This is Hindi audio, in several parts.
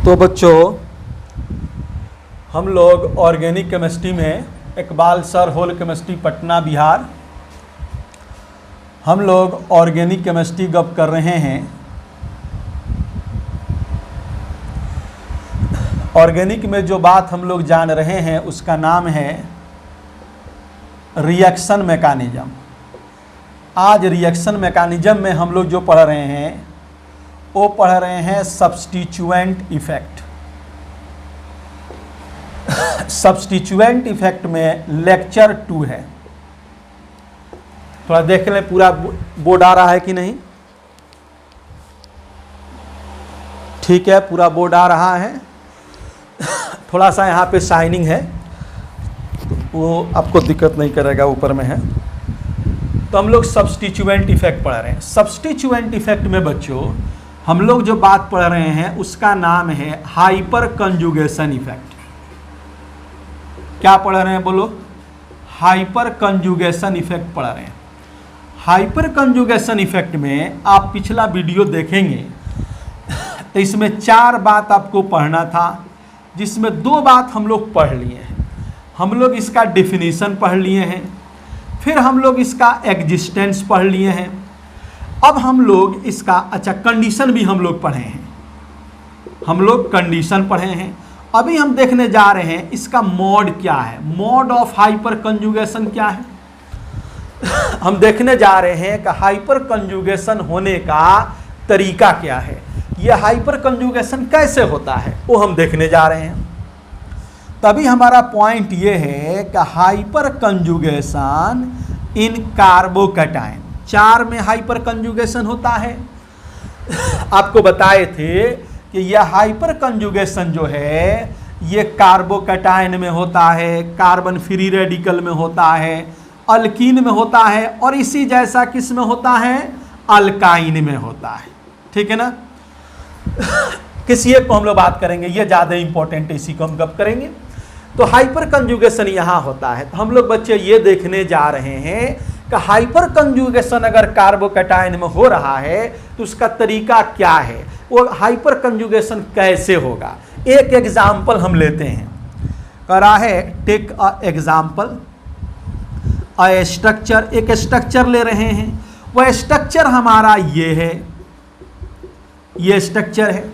तो बच्चों, हम लोग ऑर्गेनिक केमिस्ट्री में Iqbal sir whole chemistry Patna Bihar, हम लोग ऑर्गेनिक केमिस्ट्री गप कर रहे हैं। ऑर्गेनिक में जो बात हम लोग जान रहे हैं उसका नाम है रिएक्शन मैकेनिज्म। आज रिएक्शन मैकेनिज्म में हम लोग जो पढ़ रहे हैं वो पढ़ रहे हैं सब्स्टिट्यूएंट इफेक्ट। सब्स्टिट्यूएंट इफेक्ट में लेक्चर 2 है। थोड़ा देख लें पूरा बोर्ड आ रहा है कि नहीं। ठीक है, पूरा बोर्ड आ रहा है। थोड़ा सा यहाँ पे शाइनिंग है, वो आपको दिक्कत नहीं करेगा, ऊपर में है। तो हम लोग सब्स्टिट्यूएंट इफेक्ट पढ़ रहे हैं। सब्स्टिट्यूएंट इफेक्ट में बच्चों हम लोग जो बात पढ़ रहे हैं उसका नाम है हाइपर कंजुगेशन इफेक्ट। क्या पढ़ रहे हैं बोलो? हाइपर कंजुगेशन इफेक्ट पढ़ रहे हैं। हाइपर कंजुगेशन इफेक्ट में आप पिछला वीडियो देखेंगे तो इसमें 4 बात आपको पढ़ना था, जिसमें 2 बात हम लोग पढ़ लिए हैं। हम लोग इसका डेफिनेशन पढ़ लिए हैं, फिर हम लोग इसका एग्जिस्टेंस पढ़ लिए हैं। अब हम लोग इसका कंडीशन भी हम लोग पढ़े हैं। हम लोग कंडीशन पढ़े हैं। अभी हम देखने जा रहे हैं इसका मोड क्या है, मोड ऑफ हाइपर कंजुगेशन क्या है। हम देखने जा रहे हैं कि हाइपर कंजुगेशन होने का तरीका क्या है, यह हाइपर कंजुगेशन कैसे होता है वो हम देखने जा रहे हैं। तभी हमारा पॉइंट ये है कि हाइपर कंजुगेशन इन कार्बोकैटायन, 4 में हाइपर कंजुगेशन होता है। आपको बताए थे कि यह हाइपर कंजुगेशन जो है ये कार्बोकैटायन में होता है, कार्बन फ्री रेडिकल में होता है, अल्कीन में होता है, और इसी जैसा किस में होता है? अल्काइन में होता है। ठीक है ना। किसी एक को हम लोग बात करेंगे, ये ज़्यादा इंपॉर्टेंट है, इसी को हम गप करेंगे। तो हाइपर कंजुगेशन यहाँ होता है। तो हम लोग बच्चे ये देखने जा रहे हैं कि हाइपर कंजुगेशन अगर कार्बोकैटायन में हो रहा है तो उसका तरीका क्या है, वो हाइपर कंजुगेशन कैसे होगा। एक एग्जाम्पल हम लेते हैं। कह रहा है take a example, a structure. एक स्ट्रक्चर ले रहे हैं, वह स्ट्रक्चर हमारा ये है, ये स्ट्रक्चर है।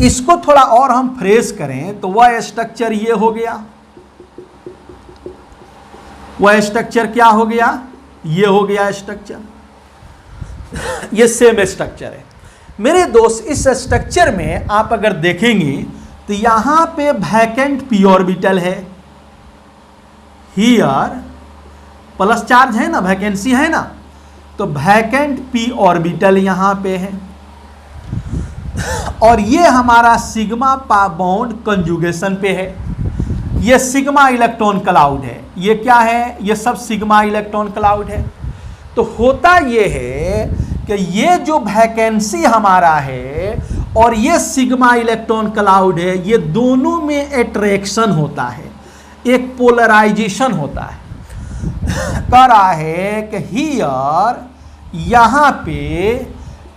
इसको थोड़ा और हम फ्रेश करें तो वह स्ट्रक्चर ये हो गया। वह स्ट्रक्चर क्या हो गया? ये हो गया स्ट्रक्चर। ये सेम स्ट्रक्चर है मेरे दोस्त। इस स्ट्रक्चर में आप अगर देखेंगे तो यहां पे वैकेंट पी ऑर्बिटल है, हियर प्लस चार्ज है ना, वैकेंसी है ना, तो वैकेंट पी ऑर्बिटल यहां पे है। और ये हमारा सिग्मा बॉन्ड कंजुगेशन पे है। ये सिग्मा इलेक्ट्रॉन क्लाउड है। ये क्या है? ये सब सिग्मा इलेक्ट्रॉन क्लाउड है। तो होता ये है कि ये जो वैकेंसी हमारा है और ये सिग्मा इलेक्ट्रॉन क्लाउड है, ये दोनों में अट्रैक्शन होता है, एक पोलराइजेशन होता है। कह रहा है कि हियर यहां पे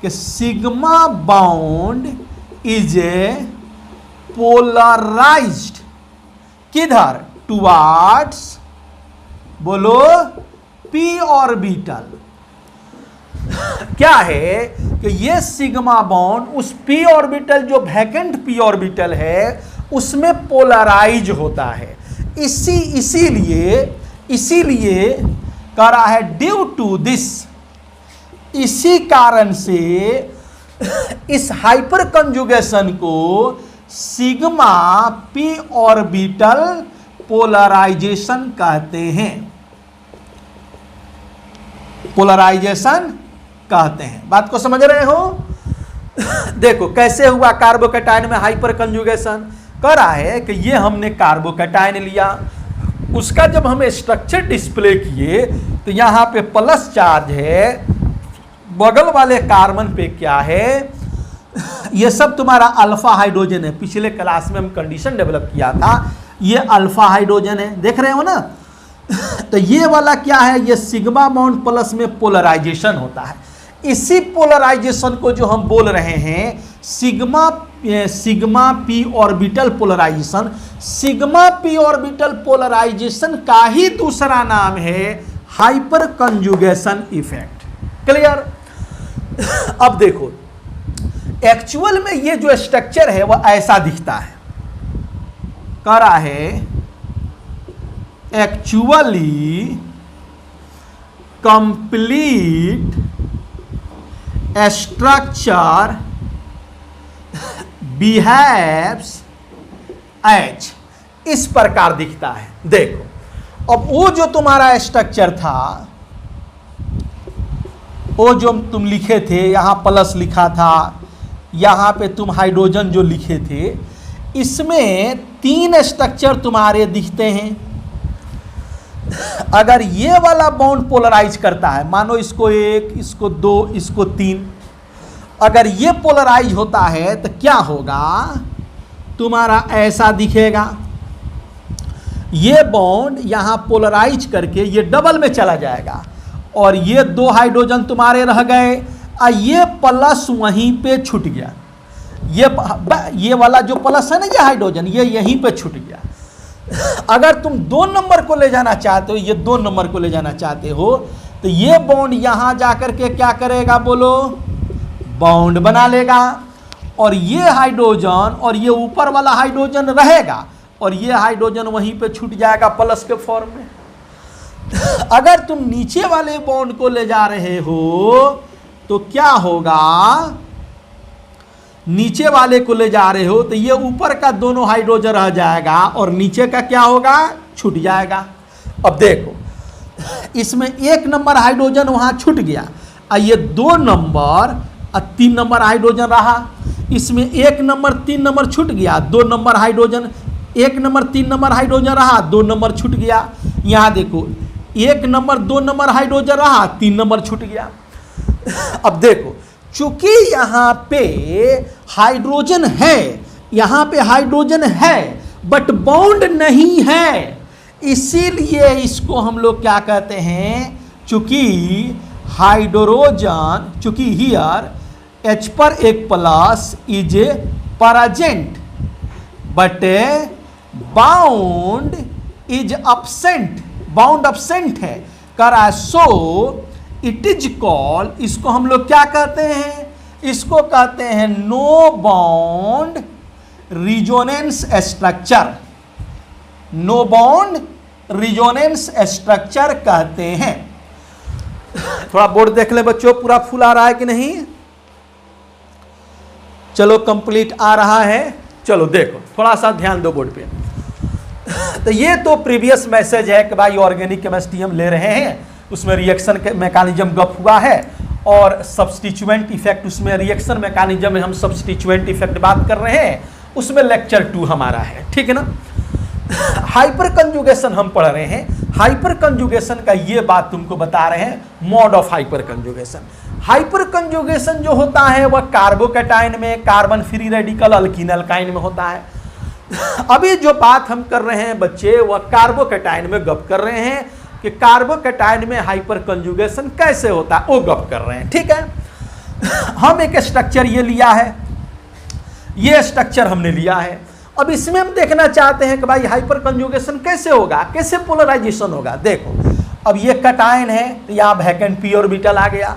कि sigma bond is a polarised, किधर? टुवार्ड्स, बोलो, पी ऑर्बिटल। क्या है कि ये सिग्मा बाउंड उस पी ऑर्बिटल जो वैकेंट पी ऑर्बिटल है उसमें पोलराइज होता है। इसीलिए कह रहा है ड्यू टू दिस, इसी कारण से इस हाइपर कंजुगेशन को सिग्मा पी ऑर्बिटल पोलराइजेशन कहते हैं। पोलराइजेशन कहते हैं। बात को समझ रहे हो? देखो कैसे हुआ कार्बोकैटायन में हाइपर कंजुगेशन। कह रहा है कि ये हमने कार्बोकैटायन लिया, उसका जब हम स्ट्रक्चर डिस्प्ले किए तो यहाँ पे प्लस चार्ज है, बगल वाले कार्बन पे क्या है? ये सब तुम्हारा अल्फा हाइड्रोजन है। पिछले क्लास में हम कंडीशन डेवलप किया था, ये अल्फा हाइड्रोजन है, देख रहे हो ना। तो ये वाला क्या है? ये सिग्मा बॉन्ड प्लस में पोलराइजेशन होता है। इसी पोलराइजेशन को जो हम बोल रहे हैं sigma sigma P orbital polarisation. Sigma P orbital polarisation का ही दूसरा नाम है हाइपर कंजुगेशन इफेक्ट। क्लियर? अब देखो, एक्चुअल में ये जो स्ट्रक्चर है वह ऐसा दिखता है, कह रहा है actually complete structure behaves as, इस प्रकार दिखता है। देखो, अब वो जो तुम्हारा स्ट्रक्चर था, वो जो तुम लिखे थे, यहां प्लस लिखा था, यहां पे तुम हाइड्रोजन जो लिखे थे, इसमें 3 स्ट्रक्चर तुम्हारे दिखते हैं। अगर ये वाला बॉन्ड पोलराइज करता है, मानो इसको 1, इसको 2, इसको 3, अगर ये पोलराइज होता है तो क्या होगा, तुम्हारा ऐसा दिखेगा। ये बॉन्ड यहां पोलराइज करके ये डबल में चला जाएगा और ये 2 हाइड्रोजन तुम्हारे रह गए और ये प्लस वहीं पे छूट गया। ये वाला जो प्लस है ना, ये हाइड्रोजन, ये यहीं पे छूट गया। अगर तुम 2 नंबर को ले जाना चाहते हो, ये 2 नंबर को ले जाना चाहते हो, तो ये बॉन्ड यहां जाकर के क्या करेगा, बोलो, बॉन्ड बना लेगा और ये हाइड्रोजन और ये ऊपर वाला हाइड्रोजन रहेगा और ये हाइड्रोजन वहीं पे छूट जाएगा प्लस के फॉर्म में। अगर तुम नीचे वाले बॉन्ड को ले जा रहे हो तो क्या होगा, नीचे वाले को ले जा रहे हो तो ये ऊपर का दोनों हाइड्रोजन रह जाएगा और नीचे का क्या होगा, छूट जाएगा। अब देखो, इसमें 1 नंबर हाइड्रोजन वहां छूट गया और ये 2 नंबर और 3 नंबर हाइड्रोजन रहा। इसमें 1 नंबर 3 नंबर छूट गया, 2 number hydrogen, 1 number 3 number hydrogen रहा, 2 नंबर छूट गया। यहां देखो, 1 नंबर 2 नंबर हाइड्रोजन रहा, 3 नंबर छूट गया। अब देखो, चूंकि यहां पे हाइड्रोजन है, यहां पे हाइड्रोजन है बट बॉन्ड नहीं है, इसीलिए इसको हम लोग क्या कहते हैं, चूंकि हाइड्रोजन, चूंकि हियर H पर एक plus is present but bound is absent, bound absent है, करा सो इट इज कॉल्ड, इसको हम लोग क्या कहते हैं, इसको कहते हैं no bond resonance structure, no bond resonance structure कहते हैं। थोड़ा बोर्ड देख ले बच्चों, पूरा फुल आ रहा है कि नहीं, चलो कंप्लीट आ रहा है, चलो देखो, थोड़ा सा ध्यान दो बोर्ड पे। तो ये तो प्रीवियस मैसेज है कि भाई ऑर्गेनिक केमिस्ट्री हम ले रहे हैं, उसमें रिएक्शन के मैकेनिज्म गप हुआ है और सब्स्टिट्यूएंट इफेक्ट, उसमें रिएक्शन मैकेनिज्म में हम सब्स्टिट्यूएंट इफेक्ट बात कर रहे हैं, उसमें लेक्चर 2 हमारा है, ठीक है ना। हाइपर कंजुगेशन हम पढ़ रहे हैं, हाइपर कंजुगेशन का ये बात तुमको बता रहे हैं, mode of hyper conjugation. Hyper conjugation जो होता है वह कार्बोकैटायन में, carbon free radical alkyne alkyne में होता है। अभी जो बात हम कर रहे हैं बच्चे, वह कार्बोकैटायन में गप कर रहे हैं कि कार्बोकैटायन में हाइपर कंजुगेशन कैसे होता है, वो गप कर रहे हैं, ठीक है। हम एक स्ट्रक्चर ये लिया है, ये स्ट्रक्चर हमने लिया है, अब इसमें हम देखना चाहते हैं कि भाई हाइपर कंजुगेशन कैसे होगा, कैसे पोलराइजेशन होगा। देखो, अब ये कैटायन है तो यहाँ वैकेंट पी ऑर्बिटल आ गया,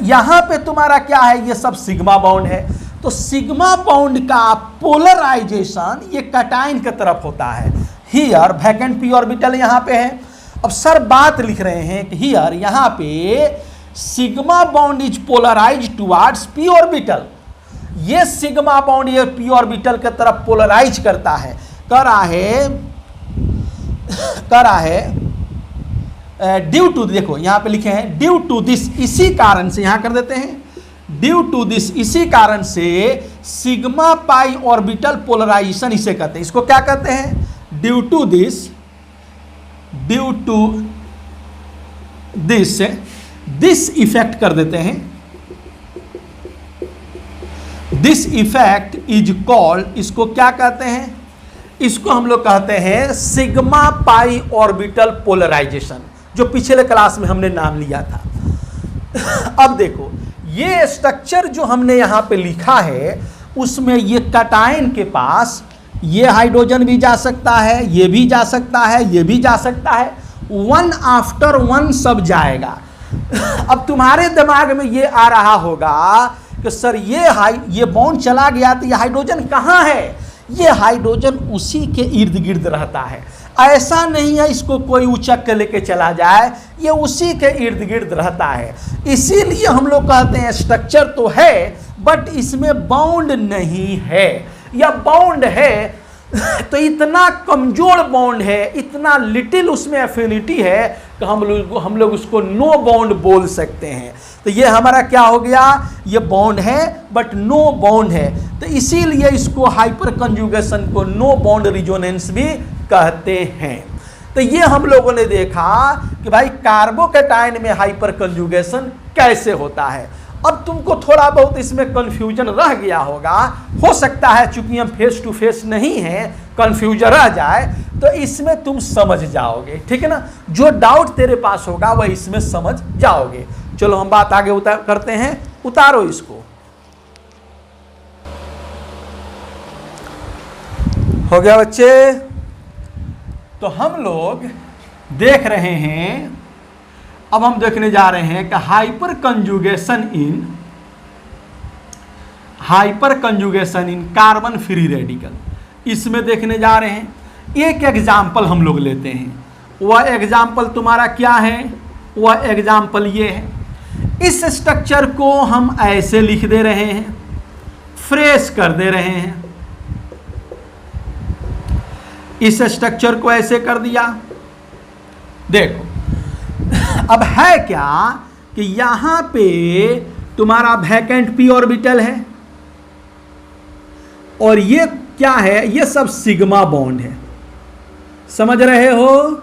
यहाँ पे तुम्हारा क्या है, ये सब सिग्मा बॉन्ड है, तो सिग्मा बॉन्ड का पोलराइजेशन ये कैटायन की तरफ होता है। हियर वैकेंट पी ऑर्बिटल यहाँ पे है। अब सर बात लिख रहे हैं कि हियर यहाँ पे sigma bond is polarise towards P orbital, ये सिग्मा बॉन्ड ये पी ऑर्बिटल की तरफ पोलराइज करता है, करा है ड्यू टू, देखो यहाँ पे लिखे हैं ड्यू टू दिस, इसी कारण से, यहाँ कर देते हैं ड्यू टू दिस, इसी कारण से सिग्मा पाई ऑर्बिटल पोलराइजेशन इसे कहते हैं। इसको क्या कहते हैं, ड्यू टू दिस इफेक्ट कर देते हैं, दिस इफेक्ट इज कॉल्ड, इसको क्या कहते हैं, इसको हम लोग कहते हैं सिग्मा पाई ऑर्बिटल पोलराइजेशन, जो पिछले क्लास में हमने नाम लिया था। अब देखो, ये स्ट्रक्चर जो हमने यहां पे लिखा है, उसमें ये कैटायन के पास ये हाइड्रोजन भी जा सकता है, ये भी जा सकता है, ये भी जा सकता है, वन आफ्टर वन सब जाएगा। अब तुम्हारे दिमाग में ये आ रहा होगा कि सर ये बॉन्ड चला गया तो ये हाइड्रोजन कहाँ है? ये हाइड्रोजन उसी के इर्द गिर्द रहता है। ऐसा नहीं है इसको कोई उचक के लेके चला जाए, ये उसी के इर्द गिर्द रहता है। इसीलिए हम लोग कहते हैं स्ट्रक्चर तो है बट इसमें बॉन्ड नहीं है, या बॉन्ड है तो इतना कमजोर बॉन्ड है, इतना लिटिल उसमें एफिनिटी है कि हम लोग उसको नो बॉन्ड बोल सकते हैं। तो ये हमारा क्या हो गया? ये बॉन्ड है बट नो बॉन्ड है, तो इसीलिए इसको हाइपर कंजुगेशन को नो बॉन्ड रिजोनेंस भी कहते हैं। तो ये हम लोगों ने देखा कि भाई कार्बोकैटायन में हाइपर कंजुगेशन कैसे होता है। अब तुमको थोड़ा बहुत इसमें कंफ्यूजन रह गया होगा, हो सकता है चूंकि हम फेस टू फेस नहीं हैं कंफ्यूजन रह जाए, तो इसमें तुम समझ जाओगे, ठीक है ना। जो डाउट तेरे पास होगा वह इसमें समझ जाओगे। चलो हम बात आगे करते हैं, उतारो इसको। हो गया बच्चे? तो हम लोग देख रहे हैं, अब हम देखने जा रहे हैं कि हाइपर कंजुगेशन इन कार्बन फ्री रेडिकल। इसमें देखने जा रहे हैं। एक एग्जाम्पल हम लोग लेते हैं, वह एग्जाम्पल तुम्हारा क्या है? वह एग्जाम्पल ये है, इस स्ट्रक्चर को हम ऐसे लिख दे रहे हैं, फ्रेश कर दे रहे हैं। इस स्ट्रक्चर को ऐसे कर दिया। देखो अब है क्या कि यहां पे तुम्हारा वैकेंट पी ऑर्बिटल है और ये क्या है? ये सब सिग्मा बॉन्ड है, समझ रहे हो?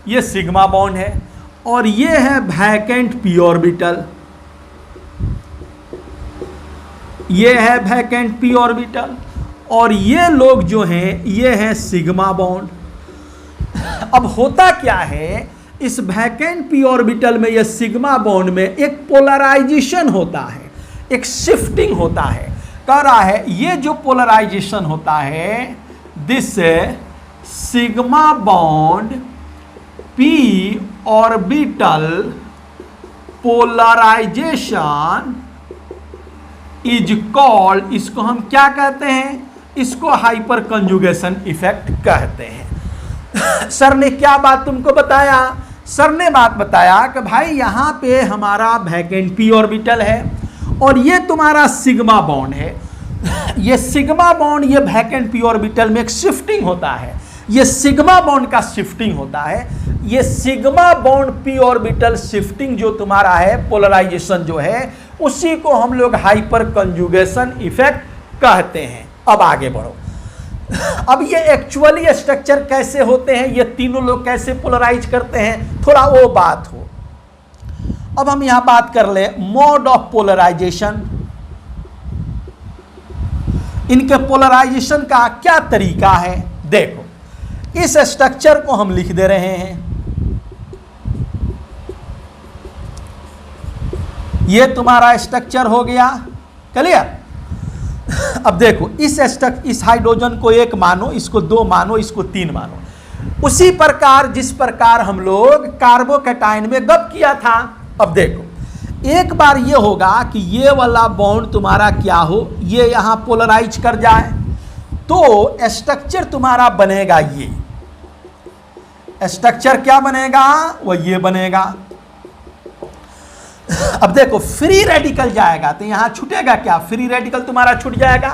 ये सिग्मा बॉन्ड है और ये है वैकेंट पी ऑर्बिटल, ये है वैकेंट पी ऑर्बिटल और ये लोग जो हैं ये हैं सिग्मा बॉन्ड। अब होता क्या है, इस वैकेंट पी ऑर्बिटल में ये सिग्मा बॉन्ड में एक पोलराइजेशन होता है, एक शिफ्टिंग होता है। कह रहा है ये जो पोलराइजेशन होता है, this sigma bond P orbital polarisation is called, इसको हम क्या कहते हैं? इसको हाइपर कंजुगेशन इफेक्ट कहते हैं। सर ने क्या बात तुमको बताया? सर ने बात बताया कि भाई यहाँ पे हमारा वैकेंट पी ऑर्बिटल है और ये तुम्हारा सिग्मा बॉन्ड है। ये सिग्मा बॉन्ड ये वैकेंट पी ऑर्बिटल में एक शिफ्टिंग होता है, ये सिग्मा बॉन्ड का शिफ्टिंग होता है। ये sigma bond P orbital shifting जो तुम्हारा है, पोलराइजेशन जो है, उसी को हम लोग हाइपर कंजुगेशन इफेक्ट कहते हैं। अब आगे बढ़ो। अब ये एक्चुअली स्ट्रक्चर कैसे होते हैं, ये तीनों लोग कैसे पोलराइज करते हैं, थोड़ा वो बात हो। अब हम यहां बात कर ले मोड ऑफ पोलराइजेशन। इनके पोलराइजेशन का क्या तरीका है? देखो इस स्ट्रक्चर को हम लिख दे रहे हैं, ये तुम्हारा स्ट्रक्चर हो गया, क्लियर। अब देखो इस हाइड्रोजन को एक मानो, इसको दो मानो, इसको तीन मानो। उसी प्रकार जिस प्रकार हम लोग कार्बोकैटायन में गप किया था। अब देखो एक बार ये होगा कि ये वाला बॉन्ड तुम्हारा क्या हो, ये यहां पोलराइज कर जाए तो स्ट्रक्चर तुम्हारा बनेगा। ये स्ट्रक्चर क्या बनेगा? वो ये बनेगा। अब देखो फ्री रेडिकल जाएगा तो यहां छूटेगा क्या? फ्री रेडिकल तुम्हारा छूट जाएगा,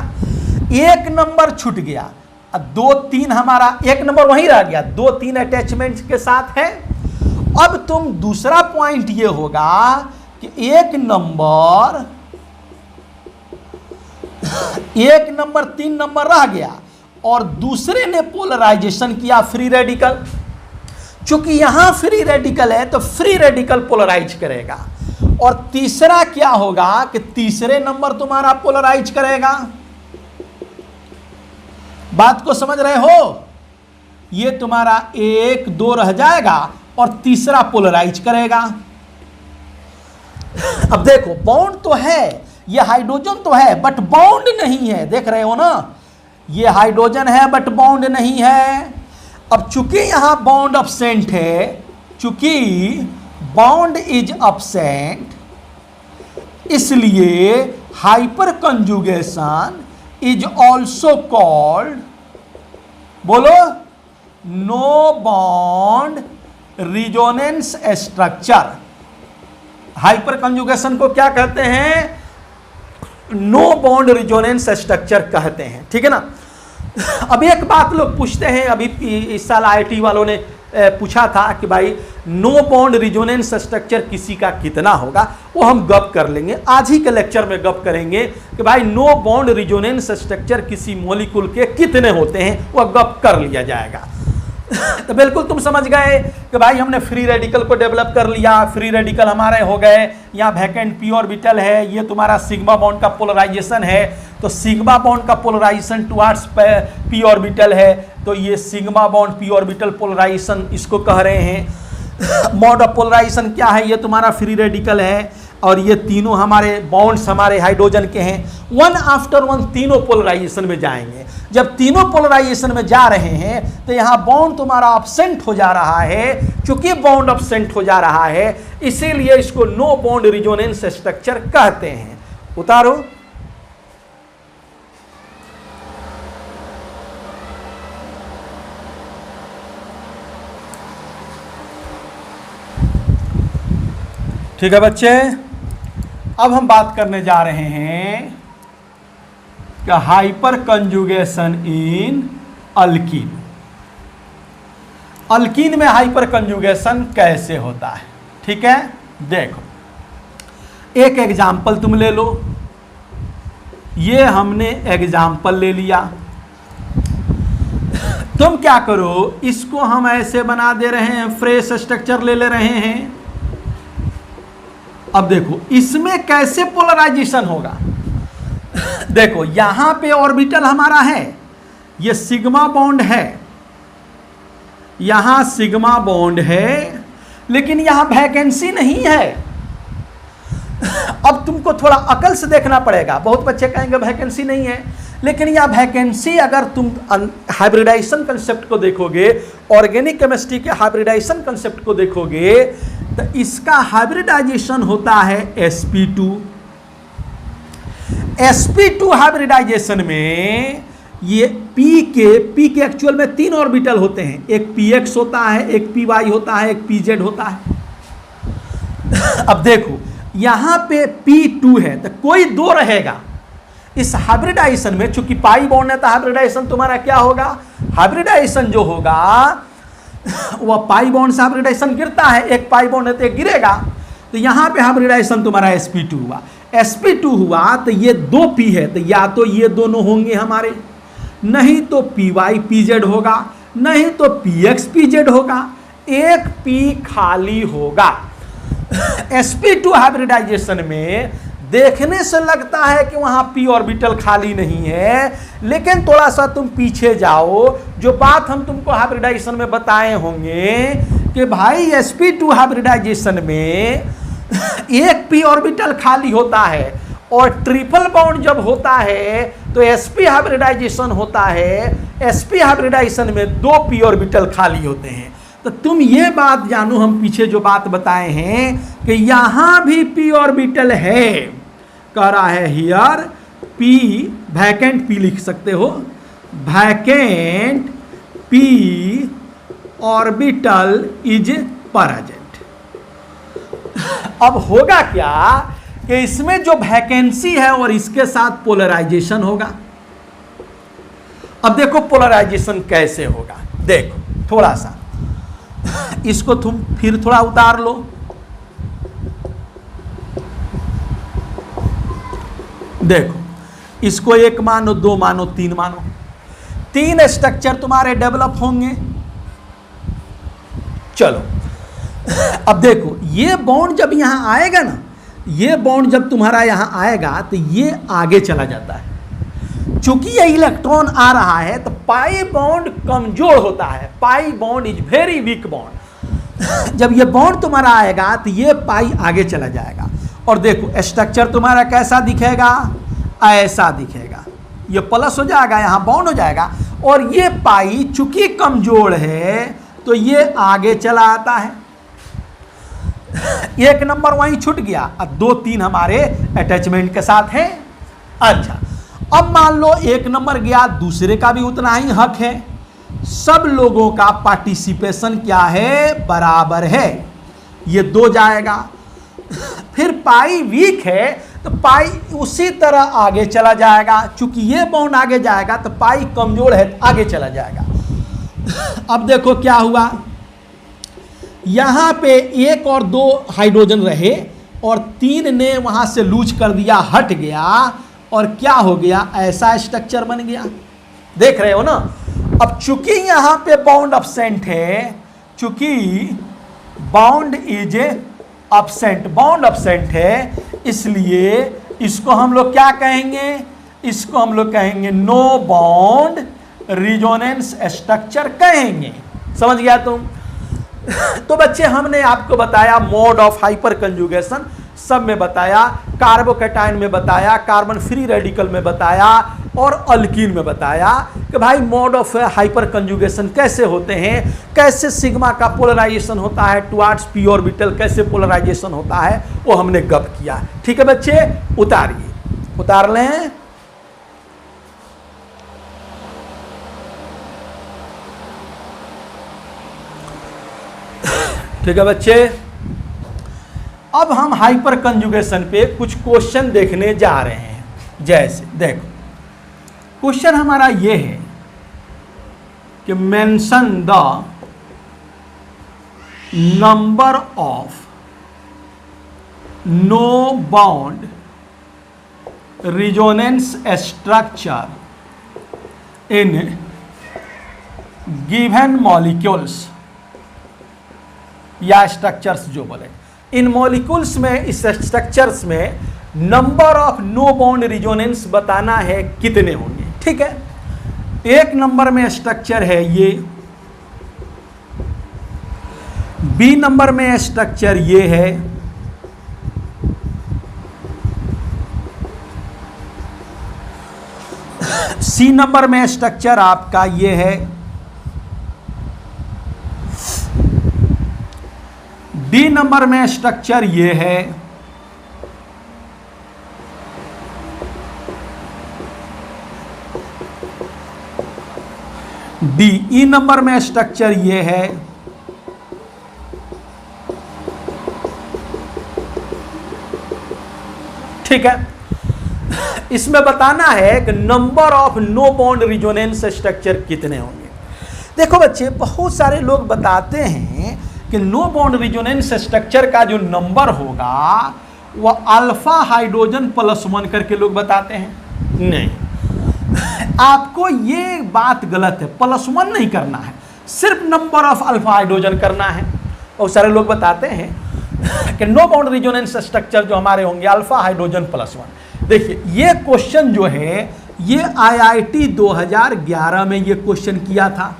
एक नंबर छूट गया। अब दो तीन हमारा एक नंबर वहीं रह गया, दो तीन अटैचमेंट के साथ है। अब तुम दूसरा पॉइंट ये होगा कि एक नंबर तीन नंबर रह गया और दूसरे ने पोलराइजेशन किया फ्री रेडिकल। चूंकि यहां फ्री रेडिकल है तो फ्री रेडिकल पोलराइज करेगा। और तीसरा क्या होगा कि तीसरे नंबर तुम्हारा पोलराइज करेगा। बात को समझ रहे हो? ये तुम्हारा एक दो रह जाएगा और तीसरा पोलराइज करेगा। अब देखो बॉन्ड तो है, ये हाइड्रोजन तो है बट बॉन्ड नहीं है, देख रहे हो ना, ये हाइड्रोजन है बट बॉन्ड नहीं है। अब चूंकि यहां बॉन्ड अब्सेंट है, चूंकि बॉन्ड इज अब्सेंट, इसलिए hyperconjugation is also called, बोलो, no bond resonance structure. Hyperconjugation को क्या कहते हैं? नो बॉन्ड रिजोनेंस स्ट्रक्चर कहते हैं, ठीक है ना। अब एक बात लोग पूछते हैं, अभी इस साल IIT वालों ने पूछा था कि भाई नो बॉन्ड रिजोनेंस स्ट्रक्चर किसी का कितना होगा, वो हम गप कर लेंगे, आज ही के लेक्चर में गप करेंगे कि भाई नो बॉन्ड रिजोनेंस स्ट्रक्चर किसी मॉलिक्यूल के कितने होते हैं, वो गप कर लिया जाएगा। तो बिल्कुल तुम समझ गए कि भाई हमने फ्री रेडिकल को डेवलप कर लिया, फ्री रेडिकल हमारे हो गए, यहाँ वैकेंट पी ऑर्बिटल है, ये तुम्हारा सिग्मा बॉन्ड का पोलराइजेशन है, तो सिग्मा बॉन्ड का पोलराइजेशन टुवर्ड्स पी ऑर्बिटल है, तो ये sigma bond P orbital polarisation इसको कह रहे हैं। मोड ऑफ पोलराइजेशन क्या है? ये तुम्हारा फ्री रेडिकल है, और ये तीनों हमारे बॉन्ड्स हमारे हाइड्रोजन के हैं, वन आफ्टर वन तीनों पोलराइजेशन में जाएंगे। जब तीनों पोलराइजेशन में जा रहे हैं तो यहाँ बॉन्ड तुम्हारा अब्सेंट हो जा रहा है, चूंकि बॉन्ड अब्सेंट हो जा रहा है इसीलिए इसको नो बॉन्ड रिजोनेंस स्ट्रक्चर कहते हैं। उतारो। ठीक है बच्चे, अब हम बात करने जा रहे हैं कि हाइपर कंजुगेशन इन अल्कीन। अल्कीन में हाइपर कंजुगेशन कैसे होता है? ठीक है, देखो एक एग्जाम्पल तुम ले लो, ये हमने एग्जाम्पल ले लिया। तुम क्या करो, इसको हम ऐसे बना दे रहे हैं, फ्रेश स्ट्रक्चर ले रहे हैं। अब देखो इसमें कैसे पोलराइजेशन होगा। देखो यहां पे ऑर्बिटल हमारा है, ये सिग्मा बॉन्ड है, यहां सिग्मा बॉन्ड है, लेकिन यहां वैकेंसी नहीं है। अब तुमको थोड़ा अकल से देखना पड़ेगा। बहुत बच्चे कहेंगे वैकेंसी नहीं है, लेकिन यह वैकेंसी अगर तुम हाइब्रिडाइजेशन कंसेप्ट को देखोगे, ऑर्गेनिक केमिस्ट्री के हाइब्रिडाइजेशन कंसेप्ट को देखोगे, तो इसका हाइब्रिडाइजेशन होता है sp2। sp2 हाइब्रिडाइजेशन में ये p के एक्चुअल में 3 ऑर्बिटल होते हैं, एक px होता है, एक py होता है, एक pz होता है। अब देखो यहां पे p2 है तो कोई 2 रहेगा इस हाइब्रिडाइजेशन में, चूंकि पाई बॉन्ड है तो हाइब्रिडाइजेशन तुम्हारा क्या होगा? हाइब्रिडाइजेशन जो होगा वह पाई बॉन्ड से हाइब्रिडाइजेशन गिरता है, एक पाई बॉन्ड है तो एक गिरेगा, तो यहां पे हाइब्रिडाइजेशन तुम्हारा sp2 हुआ। sp2 हुआ तो ये 2p है, तो या तो ये दोनों होंगे हमारे, नहीं तो py pz होगा, नहीं तो px pz होगा, एक p खाली होगा। sp2 हाइब्रिडाइजेशन में देखने से लगता है कि वहां p ऑर्बिटल खाली नहीं है, लेकिन थोड़ा सा तुम पीछे जाओ, जो बात हम तुमको हाइब्रिडाइजेशन में बताए होंगे कि भाई sp2 हाइब्रिडाइजेशन में एक p ऑर्बिटल खाली होता है, और ट्रिपल बॉन्ड जब होता है तो sp हाइब्रिडाइजेशन होता है, sp हाइब्रिडाइजेशन में 2 p ऑर्बिटल खाली होते हैं। तो तुम ये बात जानो, हम पीछे जो बात बताए हैं कि यहां भी p ऑर्बिटल है, कह रहा है हियर p, वैकेंट p लिख सकते हो, vacant p orbital is present. अब होगा क्या कि इसमें जो वैकेंसी है और इसके साथ पोलराइजेशन होगा। अब देखो पोलराइजेशन कैसे होगा, देखो थोड़ा सा इसको तुम फिर थोड़ा उतार लो। देखो इसको 1 मानो, 2 मानो, 3 मानो, 3 स्ट्रक्चर तुम्हारे डेवलप होंगे। चलो अब देखो ये बॉन्ड जब यहां आएगा ना, ये बॉन्ड जब तुम्हारा यहां आएगा तो ये आगे चला जाता है, चूंकि ये इलेक्ट्रॉन आ रहा है तो पाई बॉन्ड कमजोर होता है, pi bond is very weak bond. जब ये बॉन्ड तुम्हारा आएगा तो ये पाई आगे चला जाएगा, और देखो स्ट्रक्चर तुम्हारा कैसा दिखेगा, ऐसा दिखेगा, ये प्लस हो जाएगा, यहाँ बॉन्ड हो जाएगा, और ये पाई चूंकि कमजोर है तो ये आगे चला आता है। एक नंबर वहीं छूट गया, अब 2 3 हमारे अटैचमेंट के साथ हैं। अच्छा, अब मान लो एक नंबर गया, दूसरे का भी उतना ही हक है, सब लोगों का पार्टिसिपेशन क्या है, बराबर है, ये 2 जाएगा। फिर पाई वीक है तो पाई उसी तरह आगे चला जाएगा, चूंकि ये बॉन्ड आगे जाएगा तो पाई कमजोर है तो आगे चला जाएगा। अब देखो क्या हुआ, यहां पे 1 और 2 हाइड्रोजन रहे और 3 ने वहां से लूज कर दिया, हट गया, और क्या हो गया, ऐसा स्ट्रक्चर बन गया। देख रहे हो ना। अब चूंकि यहां पे बॉन्ड अब्सेंट है, चूंकि bond is absent, bond absent है, इसलिए इसको हम लोग क्या कहेंगे, इसको हम लोग कहेंगे नो बॉन्ड रिजोनेंस स्ट्रक्चर कहेंगे। समझ गया तुम। तो बच्चे हमने आपको बताया मोड ऑफ हाइपर कंजुगेशन, सब में बताया, कार्बोकैटायन में बताया, कार्बन फ्री रेडिकल में बताया, और अल्कीन में बताया कि भाई मोड ऑफ हाइपर कंजुगेशन कैसे होते हैं, कैसे सिग्मा का पोलराइजेशन होता है टुवार्ड्स पी ऑर्बिटल, कैसे पोलराइजेशन होता है, वो हमने गप किया। ठीक है बच्चे, उतारिए, उतार लें। ठीक है बच्चे, अब हम हाइपर कंजुगेशन पे कुछ क्वेश्चन देखने जा रहे हैं। जैसे देखो, क्वेश्चन हमारा ये है कि mention the number of no bond resonance structure in given molecules, या स्ट्रक्चर्स जो बोले, इन मॉलिक्यूल्स में, इस स्ट्रक्चर्स में number of no bond resonance बताना है कितने होंगे। ठीक है, 1 नंबर में स्ट्रक्चर है ये, बी नंबर में स्ट्रक्चर ये है, सी नंबर में स्ट्रक्चर आपका ये है, डी नंबर में स्ट्रक्चर ये है, डी, ई नंबर में स्ट्रक्चर ये है, ठीक है। इसमें बताना है कि number of no bond resonance structure कितने होंगे। देखो बच्चे, बहुत सारे लोग बताते हैं कि नो बॉन्ड रिजोनेंस स्ट्रक्चर का जो नंबर होगा वह अल्फा हाइड्रोजन +1 करके लोग बताते हैं। नहीं, आपको ये बात गलत है, +1 नहीं करना है, सिर्फ नंबर ऑफ अल्फा हाइड्रोजन करना है। बहुत सारे लोग बताते हैं कि नो बाउंड रिजोनेंस स्ट्रक्चर जो हमारे होंगे अल्फा हाइड्रोजन +1। देखिए, ये क्वेश्चन जो है ये IIT 2011 में ये क्वेश्चन किया था।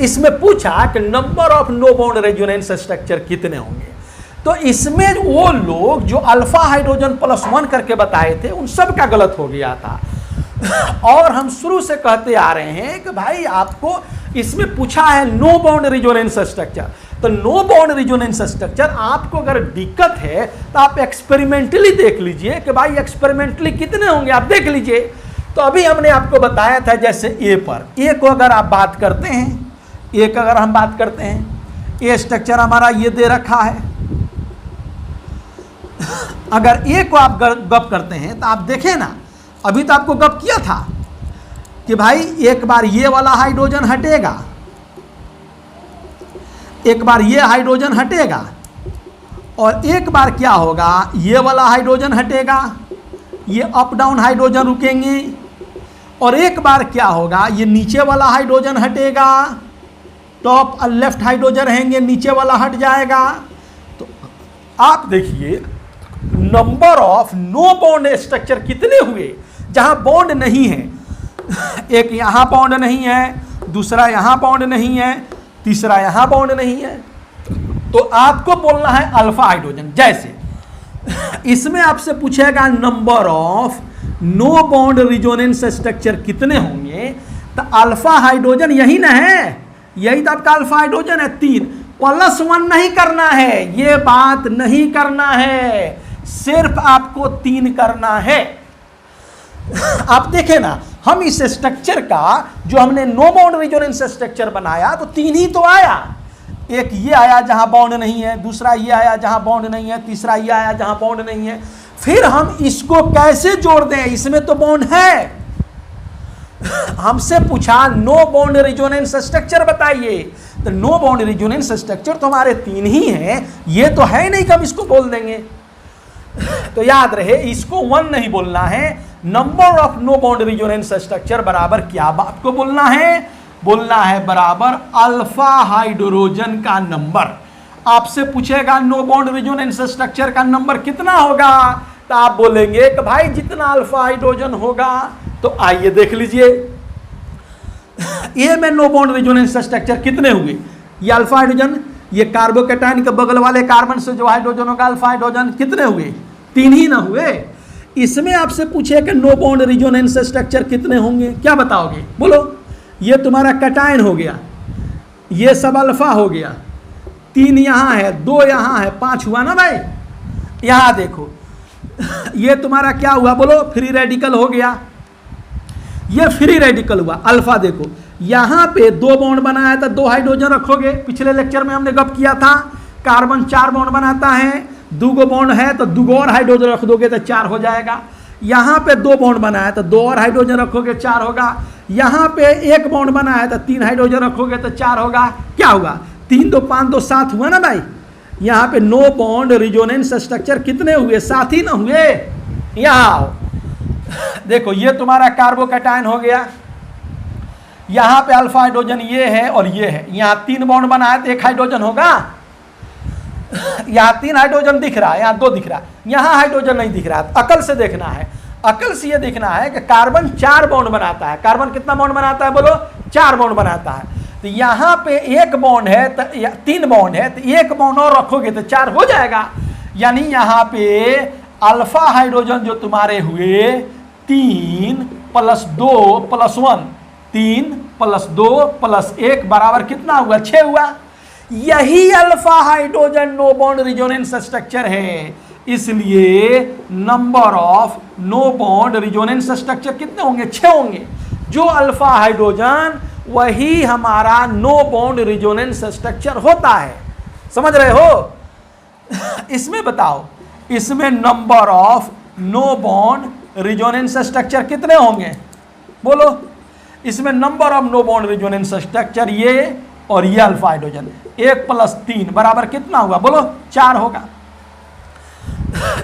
इसमें पूछा कि number of no bond resonance structure कितने होंगे, तो इसमें वो लोग जो अल्फा हाइड्रोजन +1 करके बताए थे उन सब का गलत हो गया था। और हम शुरू से कहते आ रहे हैं कि भाई आपको इसमें पूछा है नो बाउंड रिजोनेंस स्ट्रक्चर, तो नो बाउंड रिजोनेंस स्ट्रक्चर आपको अगर दिक्कत है तो आप एक्सपेरिमेंटली देख लीजिए कि भाई एक्सपेरिमेंटली कितने होंगे, आप देख लीजिए। तो अभी हमने आपको बताया था जैसे ए पर, ए को अगर आप बात करते हैं, ए का अगर हम बात करते हैं, ए स्ट्रक्चर हमारा ये दे रखा है। अगर ए को आप गप करते हैं तो आप देखें ना, अभी तो आपको गप किया था कि भाई एक बार ये वाला हाइड्रोजन हटेगा, एक बार ये हाइड्रोजन हटेगा, और एक बार क्या होगा, ये वाला हाइड्रोजन हटेगा, ये अप डाउन हाइड्रोजन रुकेंगे, और एक बार क्या होगा, ये नीचे वाला हाइड्रोजन हटेगा, टॉप और लेफ्ट हाइड्रोजन रहेंगे, नीचे वाला हट जाएगा। तो आप देखिए number of no bond structure कितने हुए जहां बॉन्ड नहीं है। एक यहां बॉन्ड नहीं है, दूसरा यहां बॉन्ड नहीं है, तीसरा यहां बॉन्ड नहीं है। तो आपको बोलना है अल्फा हाइड्रोजन। जैसे इसमें आपसे पूछेगा number of no bond resonance structure कितने होंगे, तो अल्फा हाइड्रोजन यही ना है, यही तो आपका अल्फा हाइड्रोजन है 3, +1 नहीं करना है, ये बात नहीं करना है, सिर्फ आपको 3 करना है। आप देखें ना, हम इस स्ट्रक्चर का जो हमने नो बॉन्ड रिजोनेंस स्ट्रक्चर बनाया तो 3 ही तो आया, एक ये आया जहां बॉन्ड नहीं है, दूसरा ये आया जहां बॉन्ड नहीं है, तीसरा ये आया जहां बॉन्ड नहीं है। फिर हम इसको कैसे जोड़ दें, इसमें तो बॉन्ड है। हमसे पूछा नो बॉन्ड रिजोनेंस स्ट्रक्चर बताइए, तो नो बॉन्ड रिजोनेंस स्ट्रक्चर तो हमारे 3 ही हैं, ये तो है नहीं कि हम इसको बोल देंगे। तो याद रहे, इसको 1 नहीं बोलना है, number of no bond resonance structure बराबर क्या आपको बोलना है, बोलना है बराबर अल्फा हाइड्रोजन का नंबर। आपसे पूछेगा नो बॉन्ड रिजोनेंस स्ट्रक्चर का नंबर कितना होगा, तो आप बोलेंगे कि भाई जितना अल्फा हाइड्रोजन होगा। तो आइए देख लीजिए, ये में नो बॉन्ड रिजोनेंस स्ट्रक्चर कितने हुए, ये अल्फा हाइड्रोजन, ये कार्बोकेटाइन के बगल वाले कार्बन से जो हाइड्रोजन होगा अल्फा हाइड्रोजन, कितने हुए, 3 ही ना हुए। इसमें आपसे पूछे कि नो बॉन्ड रिजोनेंस स्ट्रक्चर कितने होंगे, क्या बताओगे, बोलो। ये तुम्हारा कैटायन हो गया, ये सब अल्फा हो गया, 3 यहाँ है, 2 यहाँ है, 5 हुआ ना भाई। यहाँ देखो, ये तुम्हारा क्या हुआ बोलो, फ्री रेडिकल हो गया, ये फ्री रेडिकल हुआ। अल्फा देखो, यहाँ पे 2 बॉन्ड बनाया था, 2 हाइड्रोजन रखोगे, पिछले लेक्चर में हमने गप किया था, कार्बन 4 बॉन्ड बनाता है, 2 बॉन्ड है तो 2 और हाइड्रोजन रख दोगे तो 4 हो जाएगा। यहाँ पे 2 बॉन्ड बनाया तो 2 और हाइड्रोजन रखोगे 4 होगा। यहाँ पे 1 बॉन्ड बनाया तो 3 हाइड्रोजन रखोगे तो 4 होगा। क्या होगा, 3 2 5 2 7 हुआ ना भाई। यहाँ पे नो बॉन्ड रिजोनेंस स्ट्रक्चर कितने हुए, 7 ही ना हुए। यहाँ आओ देखो, ये तुम्हारा कार्बोकेटाइन हो गया, यहाँ पे अल्फा हाइड्रोजन ये है और ये है, यहाँ 3 बॉन्ड बनाया तो 1 हाइड्रोजन होगा। यहाँ 3 हाइड्रोजन दिख रहा है, यहाँ 2 दिख रहा है, यहाँ हाइड्रोजन नहीं दिख रहा है। अकल से देखना है, अकल से ये देखना है कि कार्बन 4 बॉन्ड बनाता है। कार्बन कितना बॉन्ड बनाता है बोलो, 4 बॉन्ड बनाता है। तो यहाँ पे 1 बॉन्ड है तो 3 बॉन्ड है, तो 1 बॉन्ड और रखोगे तो 4 हो जाएगा। यानी यहाँ पे अल्फा हाइड्रोजन जो तुम्हारे हुए 3 + 2 + 1, 3 + 2 + 1 बराबर कितना हुआ, 6 हुआ। यही alpha hydrogen no bond resonance structure है। इसलिए number of no bond resonance structure कितने होंगे, 6 होंगे। जो अल्फा हाइड्रोजन वही हमारा नो बॉन्ड रिजोनेंस स्ट्रक्चर होता है। समझ रहे हो। इसमें बताओ, इसमें number of no bond resonance structure कितने होंगे बोलो। इसमें number of no bond resonance structure ये और ये अल्फा हाइड्रोजन, 1 + 3 बराबर कितना हुआ बोलो, 4 होगा।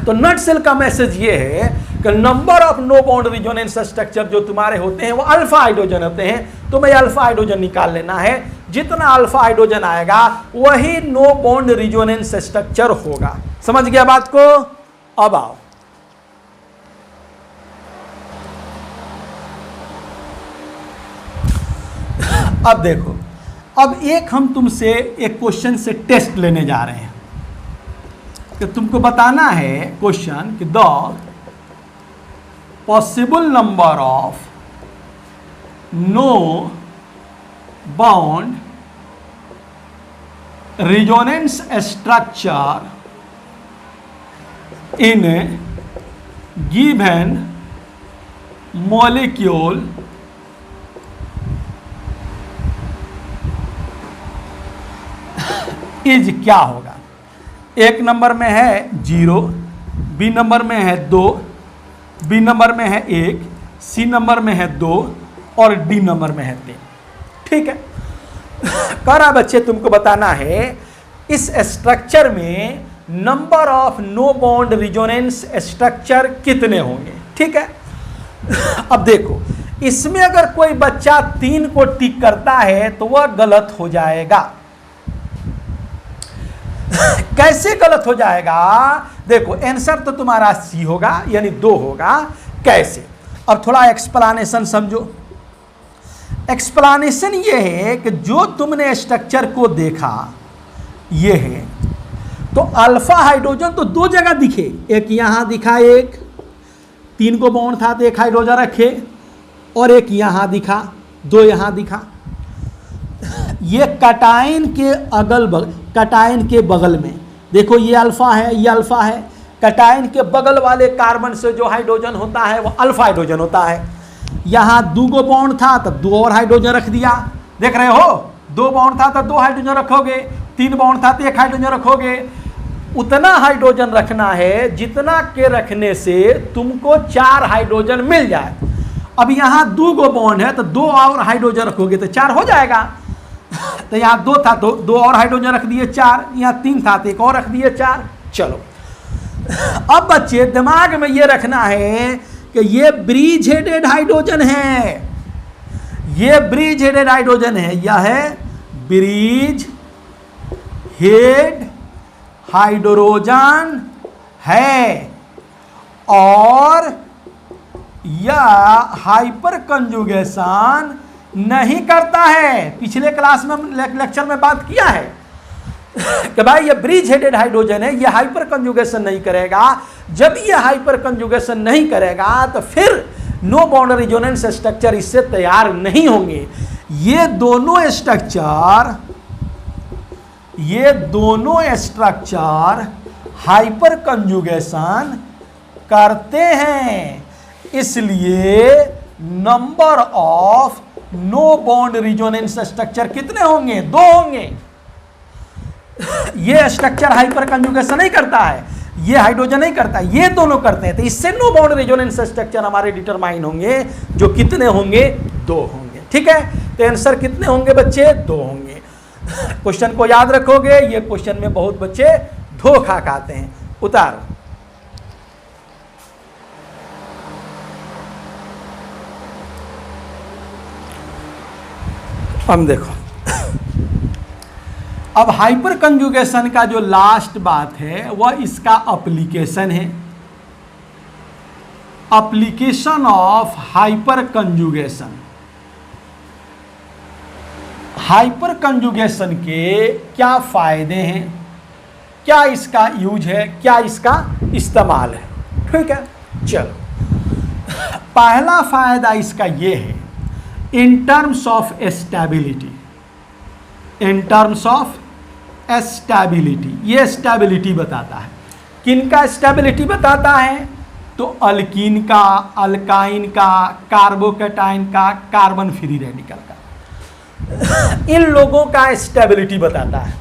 तो नट सेल का मैसेज ये है कि number of no bond resonance structure जो तुम्हारे होते हैं वो अल्फा हाइड्रोजन होते हैं। तुम्हें अल्फा हाइड्रोजन निकाल लेना है, जितना अल्फा हाइड्रोजन आएगा वही नो बॉन्ड रिजोनेंस स्ट्रक्चर होगा। समझ गया बात को। अब आओ, अब देखो, अब एक हम तुमसे एक क्वेश्चन से टेस्ट लेने जा रहे हैं कि तुमको बताना है क्वेश्चन कि the possible number of no bond resonance structure in given molecule is क्या होगा। एक नंबर में है 0, बी नंबर में है 2, बी नंबर में है 1, सी नंबर में है 2 और डी नंबर में है 3। ठीक है। कह रहा बच्चे तुमको बताना है इस स्ट्रक्चर में number of no bond resonance structure कितने होंगे। ठीक है। अब देखो, इसमें अगर कोई बच्चा 3 को टिक करता है तो वह गलत हो जाएगा। कैसे गलत हो जाएगा, देखो आंसर तो तुम्हारा सी होगा यानी 2 होगा। कैसे, अब थोड़ा एक्सप्लेनेशन समझो। एक्सप्लेनेशन ये है कि जो तुमने स्ट्रक्चर को देखा ये है, तो अल्फा हाइड्रोजन तो दो जगह दिखे, एक यहाँ दिखा, एक 3 को बॉन्ड था तो एक हाइड्रोजन रखे, और एक यहाँ दिखा, 2 यहाँ दिखा। ये कटायन के कटायन के बगल में देखो, ये अल्फा है, ये अल्फा है, कटायन के बगल वाले कार्बन से जो हाइड्रोजन होता है वो अल्फा हाइड्रोजन होता है। यहाँ 2 बॉन्ड था तब 2 और हाइड्रोजन रख दिया, देख रहे हो, 2 बॉन्ड था तो 2 हाइड्रोजन रखोगे, 3 बॉन्ड था तो 1 हाइड्रोजन रखोगे। उतना हाइड्रोजन रखना है जितना के रखने से तुमको 4 हाइड्रोजन मिल जाए। अब यहाँ 2 बॉन्ड है तो 2 और हाइड्रोजन रखोगे तो 4 हो जाएगा। तो यहाँ 2 था तो 2 और हाइड्रोजन रख दिए 4, यहाँ 3 था तो 1 और रख दिए 4। चलो अब बच्चे दिमाग में ये रखना है कि ये ब्रिज हेडेड हाइड्रोजन है, ये ब्रिज हेडेड हाइड्रोजन है, यह है ब्रिज हेड हाइड्रोजन है, और यह हाइपर कंजुगेशन नहीं करता है। पिछले क्लास में लेक्चर में बात किया है कि भाई ये ब्रिज हेडेड हाइड्रोजन है, ये हाइपर कंजुगेशन नहीं करेगा। जब ये हाइपर कंजुगेशन नहीं करेगा तो फिर नो बॉन्ड रेजोनेंस स्ट्रक्चर इससे तैयार नहीं होंगे। ये दोनों स्ट्रक्चर हाइपर कंजुगेशन करते हैं, इसलिए number of no bond resonance structure कितने होंगे? 2 होंगे। ये स्ट्रक्चर हाइपर कंजुगेशन नहीं करता है, ये हाइड्रोजन नहीं करता, ये दोनों करते हैं, तो इससे नो बॉन्ड रेजोनेंस स्ट्रक्चर हमारे डिटरमाइन होंगे, जो कितने होंगे? 2 होंगे। ठीक है, तो आंसर कितने होंगे बच्चे? 2 होंगे। क्वेश्चन को याद रखोगे, ये क्वेश्चन में बहुत बच्चे धोखा खाते हैं। उतारो। हम देखो, अब हाइपर कंजुगेशन का जो लास्ट बात है वह इसका एप्लीकेशन है। Application of hyper conjugation. Hyper conjugation के क्या फायदे हैं, क्या इसका यूज है, क्या इसका इस्तेमाल है? ठीक है, चलो पहला फायदा इसका ये है, in terms of stability. In terms of stability, ये स्टेबिलिटी बताता है। किनका स्टेबिलिटी बताता है? तो अल्कीन का, अल्काइन का, कार्बोकैटाइन का, कार्बन फ्री रेडिकल का, इन लोगों का स्टेबिलिटी बताता है।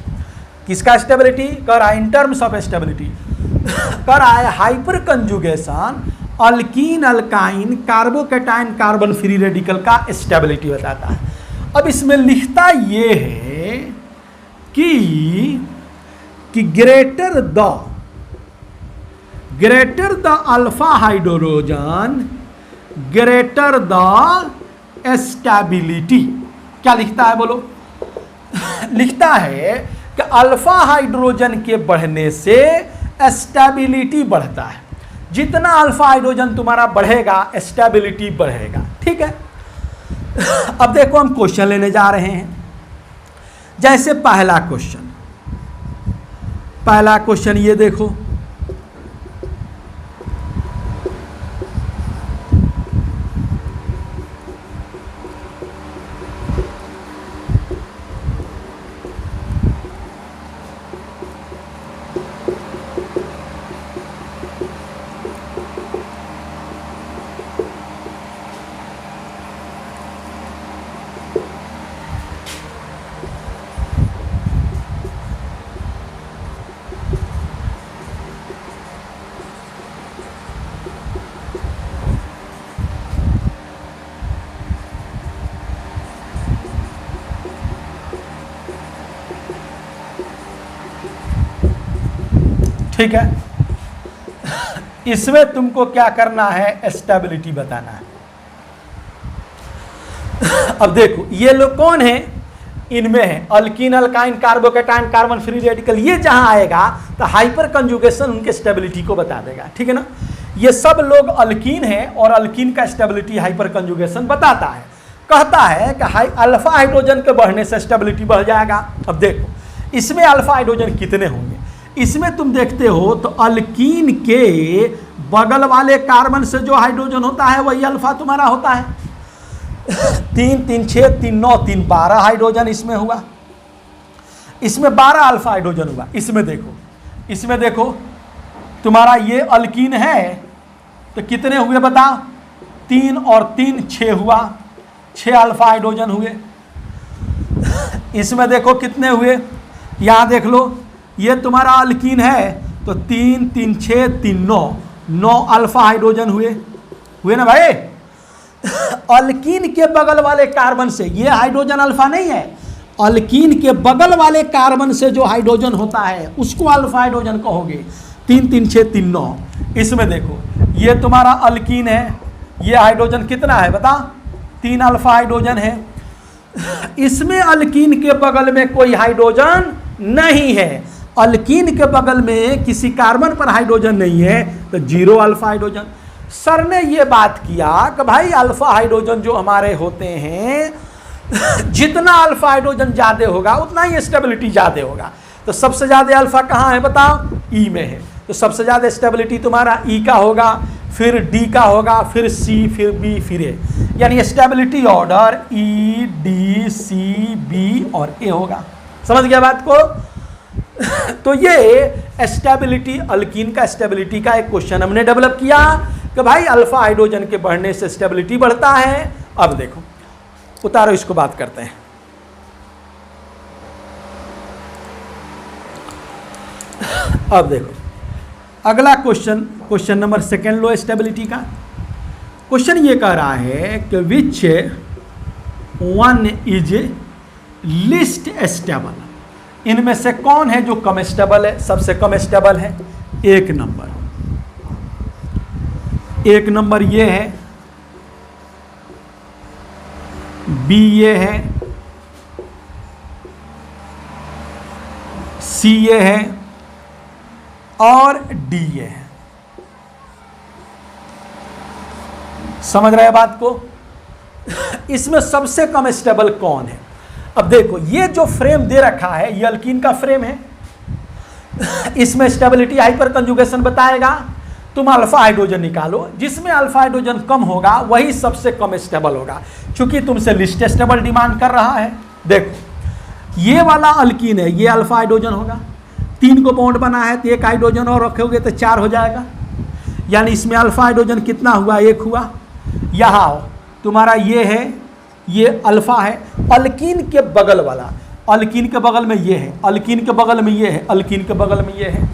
किसका स्टेबिलिटी कर रहा है? इन टर्म्स ऑफ स्टेबिलिटी कर रहा है hyper conjugation alkyne, alkyne, carbocation, carbon free radical का स्टेबिलिटी बताता है। अब इसमें लिखता ये है कि greater the alpha hydrogen greater the stability. क्या लिखता है बोलो? लिखता है कि अल्फा हाइड्रोजन के बढ़ने से स्टेबिलिटी बढ़ता है। जितना अल्फा हाइड्रोजन तुम्हारा बढ़ेगा स्टेबिलिटी बढ़ेगा। ठीक है, अब देखो हम क्वेश्चन लेने जा रहे हैं। जैसे पहला क्वेश्चन ये देखो, ठीक है, इसमें तुमको क्या करना है? स्टेबिलिटी बताना है। अब देखो ये लोग कौन है? इनमें है alkyne, alkyne, carbocation, carbon free radical. ये जहां आएगा तो हाइपर कंजुगेशन उनके स्टेबिलिटी को बता देगा। ठीक है ना, ये सब लोग अल्कीन है और अल्कीन का स्टेबिलिटी हाइपर कंजुगेशन बताता है। कहता है कि अल्फा हाइड्रोजन के बढ़ने से स्टेबिलिटी बढ़ जाएगा। अब देखो इसमें अल्फा हाइड्रोजन कितने होंगे? इसमें तुम देखते हो तो अल्कीन के बगल वाले कार्बन से जो हाइड्रोजन होता है वही अल्फा तुम्हारा होता है। 3 3 6 3 9 3 12 हाइड्रोजन इसमें हुआ, इसमें 12 अल्फा हाइड्रोजन हुआ। इसमें देखो तुम्हारा ये अल्कीन है तो कितने हुए बताओ, 3 और 3 6 हुआ, 6 अल्फा हाइड्रोजन हुए। इसमें देखो कितने हुए, यहाँ देख लो, ये तुम्हारा अल्कीन है तो 3 3 6 3 9 अल्फा हाइड्रोजन हुए ना भाई। अल्कीन के बगल वाले कार्बन से, ये हाइड्रोजन अल्फा नहीं है, अल्कीन के बगल वाले कार्बन से जो हाइड्रोजन होता है उसको अल्फा हाइड्रोजन कहोगे। 3 3 6 3 9। इसमें देखो ये तुम्हारा अल्कीन है, ये हाइड्रोजन कितना है बता, 3 अल्फा हाइड्रोजन है। इसमें अल्कीन के बगल में कोई हाइड्रोजन नहीं है, अल्कीन के बगल में किसी कार्बन पर हाइड्रोजन नहीं है तो 0 अल्फा हाइड्रोजन। सर ने ये बात किया कि भाई अल्फा हाइड्रोजन जो हमारे होते हैं, जितना अल्फा हाइड्रोजन ज़्यादा होगा उतना ही स्टेबिलिटी ज़्यादा होगा। तो सबसे ज़्यादा अल्फा कहाँ है बताओ, ई में है, तो सबसे ज़्यादा स्टेबिलिटी तुम्हारा ई का होगा, फिर डी का होगा, फिर सी, फिर बी, फिर ए, यानी stability order E D C B और ए होगा। समझ गया बात को। तो ये स्टेबिलिटी, अल्कीन का स्टेबिलिटी का एक क्वेश्चन हमने डेवलप किया कि भाई अल्फा हाइड्रोजन के बढ़ने से स्टेबिलिटी बढ़ता है। अब देखो उतारो, इसको बात करते हैं। अब देखो अगला क्वेश्चन नंबर 2 लो स्टेबिलिटी का। क्वेश्चन ये कह रहा है कि which one is list stable, इनमें से कौन है जो कम स्टेबल है, सबसे कम स्टेबल है। 1 नंबर ये है, बी ये है, सी ये है और डी ये है। समझ रहे हैं बात को। इसमें सबसे कम स्टेबल कौन है। अब देखो ये जो फ्रेम दे रखा है ये अल्कीन का फ्रेम है, इसमें स्टेबिलिटी हाइपर कंजुगेशन बताएगा। तुम अल्फा हाइड्रोजन निकालो, जिसमें अल्फा हाइड्रोजन कम होगा वही सबसे कम स्टेबल होगा, क्योंकि तुमसे लिस्ट स्टेबल डिमांड कर रहा है। देखो ये वाला अल्कीन है, ये अल्फा हाइड्रोजन होगा, 3 को बॉन्ड बना है तो 1 हाइड्रोजन और रखोगे तो 4 हो जाएगा, यानी इसमें अल्फा हाइड्रोजन कितना हुआ, 1 हुआ। यहाँ तुम्हारा ये है, ये अल्फा है। अल्कीन के बगल वाला, अल्कीन के बगल में ये है, अल्कीन के बगल में ये है, अल्कीन के बगल में ये है,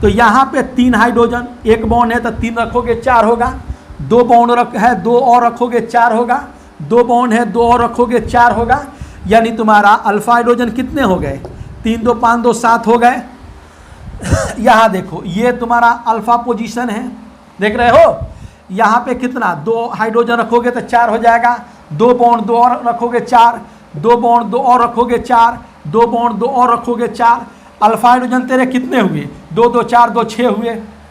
तो यहाँ पे 3 हाइड्रोजन, 1 बॉन्ड है तो 3 रखोगे 4 होगा, 2 बॉन्ड है 2 और रखोगे 4 होगा, 2 बॉन्ड है 2 और रखोगे 4 होगा, यानी तुम्हारा अल्फा हाइड्रोजन कितने हो गए, 3 2 5 2 7 हो गए। यहाँ देखो ये तुम्हारा अल्फा पोजीशन है, देख रहे हो, यहाँ पे कितना, 2 हाइड्रोजन रखोगे तो 4 हो जाएगा, 2 बॉन्ड 2 और रखोगे 4, 2 बॉन्ड 2 और रखोगे 4, 2 बॉन्ड 2 और रखोगे 4। अल्फा हाइड्रोजन तेरे कितने हुए, 2 2 4 2 6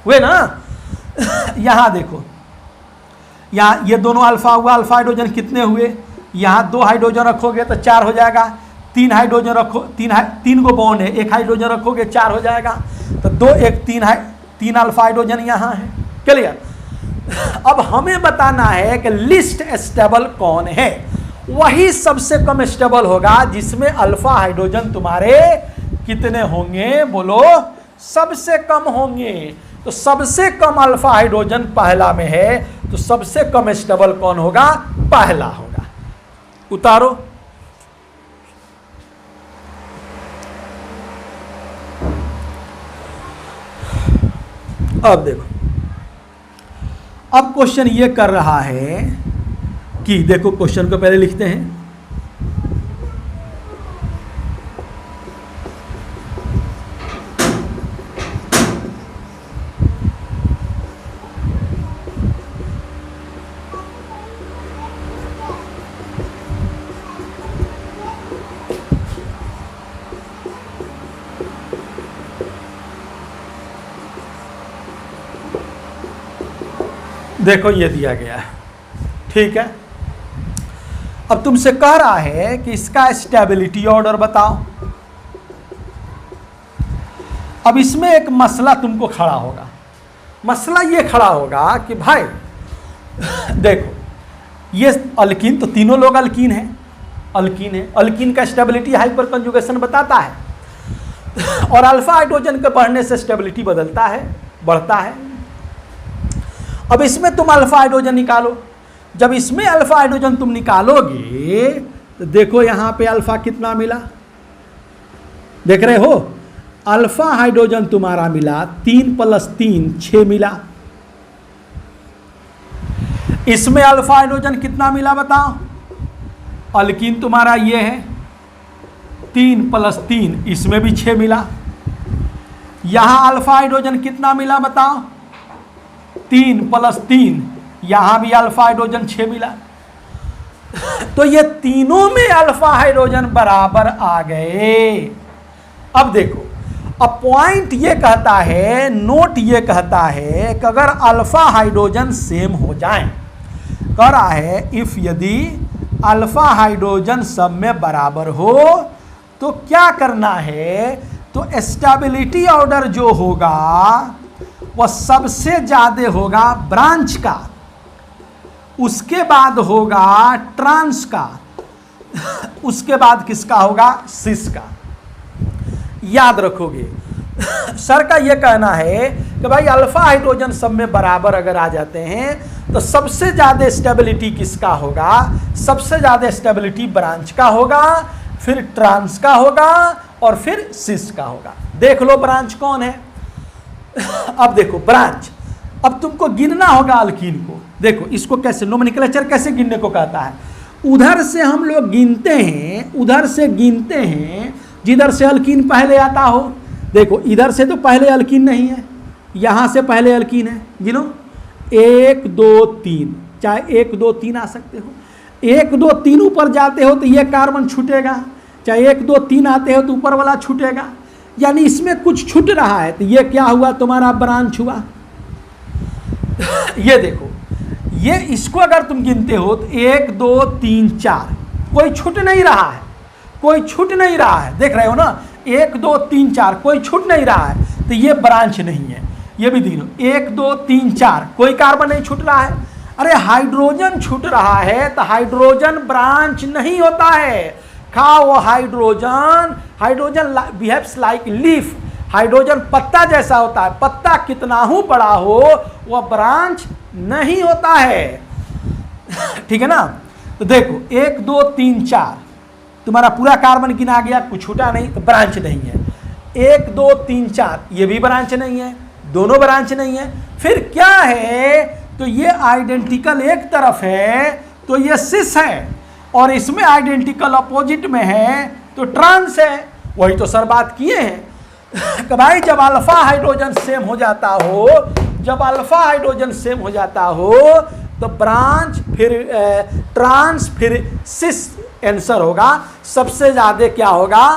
हुए ना। यहाँ देखो, यहाँ ये दोनों अल्फा हुआ, अल्फा हाइड्रोजन कितने हुए, यहाँ 2 हाइड्रोजन रखोगे तो 4 हो जाएगा, 3 हाइड्रोजन रखो, 3 को बॉन्ड है, 1 हाइड्रोजन रखोगे 4 हो जाएगा, तो 2 1 3 अल्फा हाइड्रोजन यहाँ है। क्लियर। अब हमें बताना है कि लिस्ट स्टेबल कौन है। वही सबसे कम स्टेबल होगा जिसमें अल्फा हाइड्रोजन तुम्हारे कितने होंगे, बोलो, सबसे कम होंगे। तो सबसे कम अल्फा हाइड्रोजन पहला में है, तो सबसे कम स्टेबल कौन होगा, पहला होगा। उतारो। अब देखो, अब क्वेश्चन ये कर रहा है कि देखो, क्वेश्चन को पहले लिखते हैं। देखो ये दिया गया है, ठीक है। अब तुमसे कह रहा है कि इसका स्टेबिलिटी ऑर्डर बताओ। अब इसमें एक मसला तुमको खड़ा होगा। मसला ये खड़ा होगा कि भाई देखो, ये अल्कीन तो तीनों लोग अल्कीन है, अल्कीन है, अल्कीन का स्टेबिलिटी हाइपर कंजुगेशन बताता है, और अल्फा हाइड्रोजन के बढ़ने से स्टेबिलिटी बदलता है, बढ़ता है। अब इसमें तुम अल्फा हाइड्रोजन निकालो। जब इसमें अल्फा हाइड्रोजन तुम निकालोगे तो देखो यहां पे अल्फा कितना मिला, देख रहे हो? अल्फा हाइड्रोजन तुम्हारा मिला 3 + 3 6 मिला। इसमें अल्फा हाइड्रोजन कितना मिला बताओ? अल्कीन तुम्हारा ये है 3 + 3, इसमें भी 6 मिला। यहां अल्फा हाइड्रोजन कितना मिला बताओ? 3 + 3, यहां भी अल्फा हाइड्रोजन 6 मिला। तो ये तीनों में अल्फा हाइड्रोजन बराबर आ गए। अब देखो, अब पॉइंट ये कहता है, नोट ये कहता है कि अगर अल्फा हाइड्रोजन सेम हो जाए, कह रहा है इफ यदि अल्फा हाइड्रोजन सब में बराबर हो तो क्या करना है? तो स्टेबिलिटी ऑर्डर जो होगा वह सबसे ज्यादा होगा ब्रांच का, उसके बाद होगा ट्रांस का, उसके बाद किसका होगा? सिस का। याद रखोगे सर का यह कहना है कि भाई अल्फा हाइड्रोजन सब में बराबर अगर आ जाते हैं तो सबसे ज्यादा स्टेबिलिटी किसका होगा? सबसे ज्यादा स्टेबिलिटी ब्रांच का होगा, फिर ट्रांस का होगा और फिर सिस का होगा। देख लो ब्रांच कौन है। अब देखो ब्रांच, अब तुमको गिनना होगा अल्कीन को। देखो इसको कैसे, नोमेनक्लेचर कैसे गिनने को कहता है? उधर से हम लोग गिनते हैं, उधर से गिनते हैं जिधर से अल्कीन पहले आता हो। देखो इधर से तो पहले अल्कीन नहीं है, यहां से पहले अल्कीन है। गिनो 1 2 3, चाहे 1 2 3 आ सकते हो। 1 2 3 ऊपर जाते हो तो ये कार्बन छूटेगा, चाहे 1 2 3 आते हो तो ऊपर वाला छूटेगा। यानी इसमें कुछ छूट रहा है, तो ये क्या हुआ? तुम्हारा ब्रांच हुआ। ये देखो, ये इसको अगर तुम गिनते हो तो 1 2 3 4, कोई छूट नहीं रहा है, कोई छूट नहीं रहा है। देख रहे हो ना, 1 2 3 4, कोई छूट नहीं रहा है, तो ये ब्रांच नहीं है। ये भी गिनो 1 2 3 4, कोई कार्बन नहीं छूट रहा है। अरे हाइड्रोजन छूट रहा है तो हाइड्रोजन ब्रांच नहीं होता है। खाओ hydrogen, hydrogen behaves like leaf, hydrogen पत्ता जैसा होता है। पत्ता कितना ही बड़ा हो वह ब्रांच नहीं होता है। ठीक है ना? तो देखो 1 2 3 4 तुम्हारा पूरा कार्बन गिना गया, कुछ छूटा नहीं, तो ब्रांच नहीं है। 1 2 3 4 ये भी ब्रांच नहीं है, दोनों ब्रांच नहीं है। फिर क्या है? तो ये आइडेंटिकल एक तरफ है तो ये सिस है, और इसमें आइडेंटिकल अपोजिट में है तो ट्रांस है। वही तो सर बात किए हैं कि भाई जब अल्फा हाइड्रोजन सेम हो जाता हो, जब अल्फा हाइड्रोजन सेम हो जाता हो तो ब्रांच फिर ट्रांस फिर सिस आंसर होगा। सबसे ज़्यादा क्या होगा?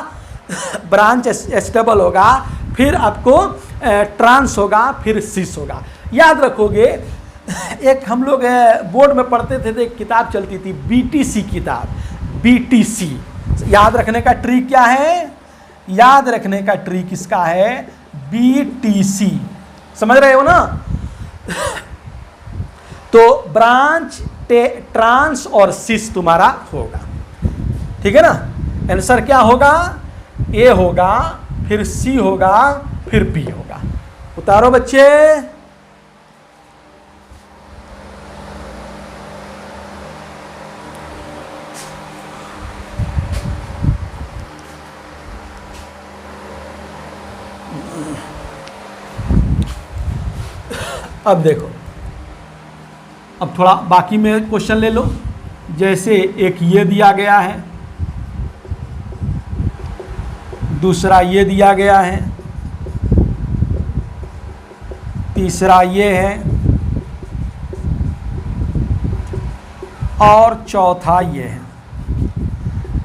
ब्रांच स्टेबल होगा, फिर आपको ट्रांस होगा, फिर सिस होगा। याद रखोगे, एक हम लोग बोर्ड में पढ़ते थे तो एक किताब चलती थी BTC किताब, BTC। याद रखने का ट्रिक क्या है? याद रखने का ट्रिक इसका है BTC। समझ रहे हो ना? तो ब्रांच, ट्रांस और सिस तुम्हारा होगा। ठीक है ना? आंसर क्या होगा? A होगा, फिर C होगा, फिर B होगा। उतारो बच्चे। अब देखो, अब थोड़ा बाकी में क्वेश्चन ले लो। जैसे एक ये दिया गया है, दूसरा ये दिया गया है, तीसरा ये है और चौथा ये है।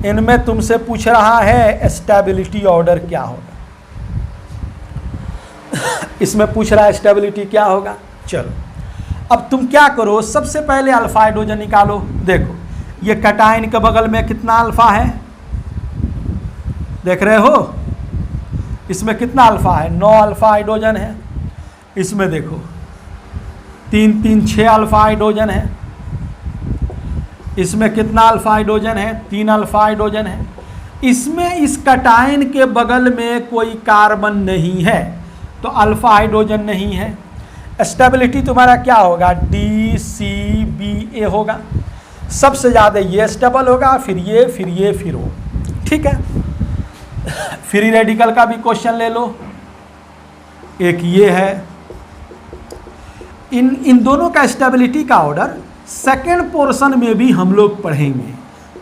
इनमें तुमसे पूछ रहा है स्टेबिलिटी ऑर्डर क्या होगा। इसमें पूछ रहा है स्टेबिलिटी क्या होगा। चलो अब तुम क्या करो, सबसे पहले अल्फा हाइड्रोजन निकालो। देखो ये कैटायन के बगल में कितना अल्फा है, देख रहे हो? इसमें कितना अल्फा है, 9 अल्फा हाइड्रोजन है। इसमें देखो 3 3 6 अल्फा हाइड्रोजन है। इसमें कितना अल्फा हाइड्रोजन है, 3 अल्फा हाइड्रोजन है। इसमें इस कटायन के बगल में कोई कार्बन नहीं है, तो अल्फा हाइड्रोजन नहीं है। स्टेबिलिटी तुम्हारा क्या होगा, DCBA होगा। सबसे ज़्यादा ये स्टेबल होगा, फिर ये, फिर ये, फिर वो। ठीक है। फ्री रेडिकल का भी क्वेश्चन ले लो, एक ये है। इन दोनों का स्टेबिलिटी का ऑर्डर सेकेंड पोर्शन में भी हम लोग पढ़ेंगे।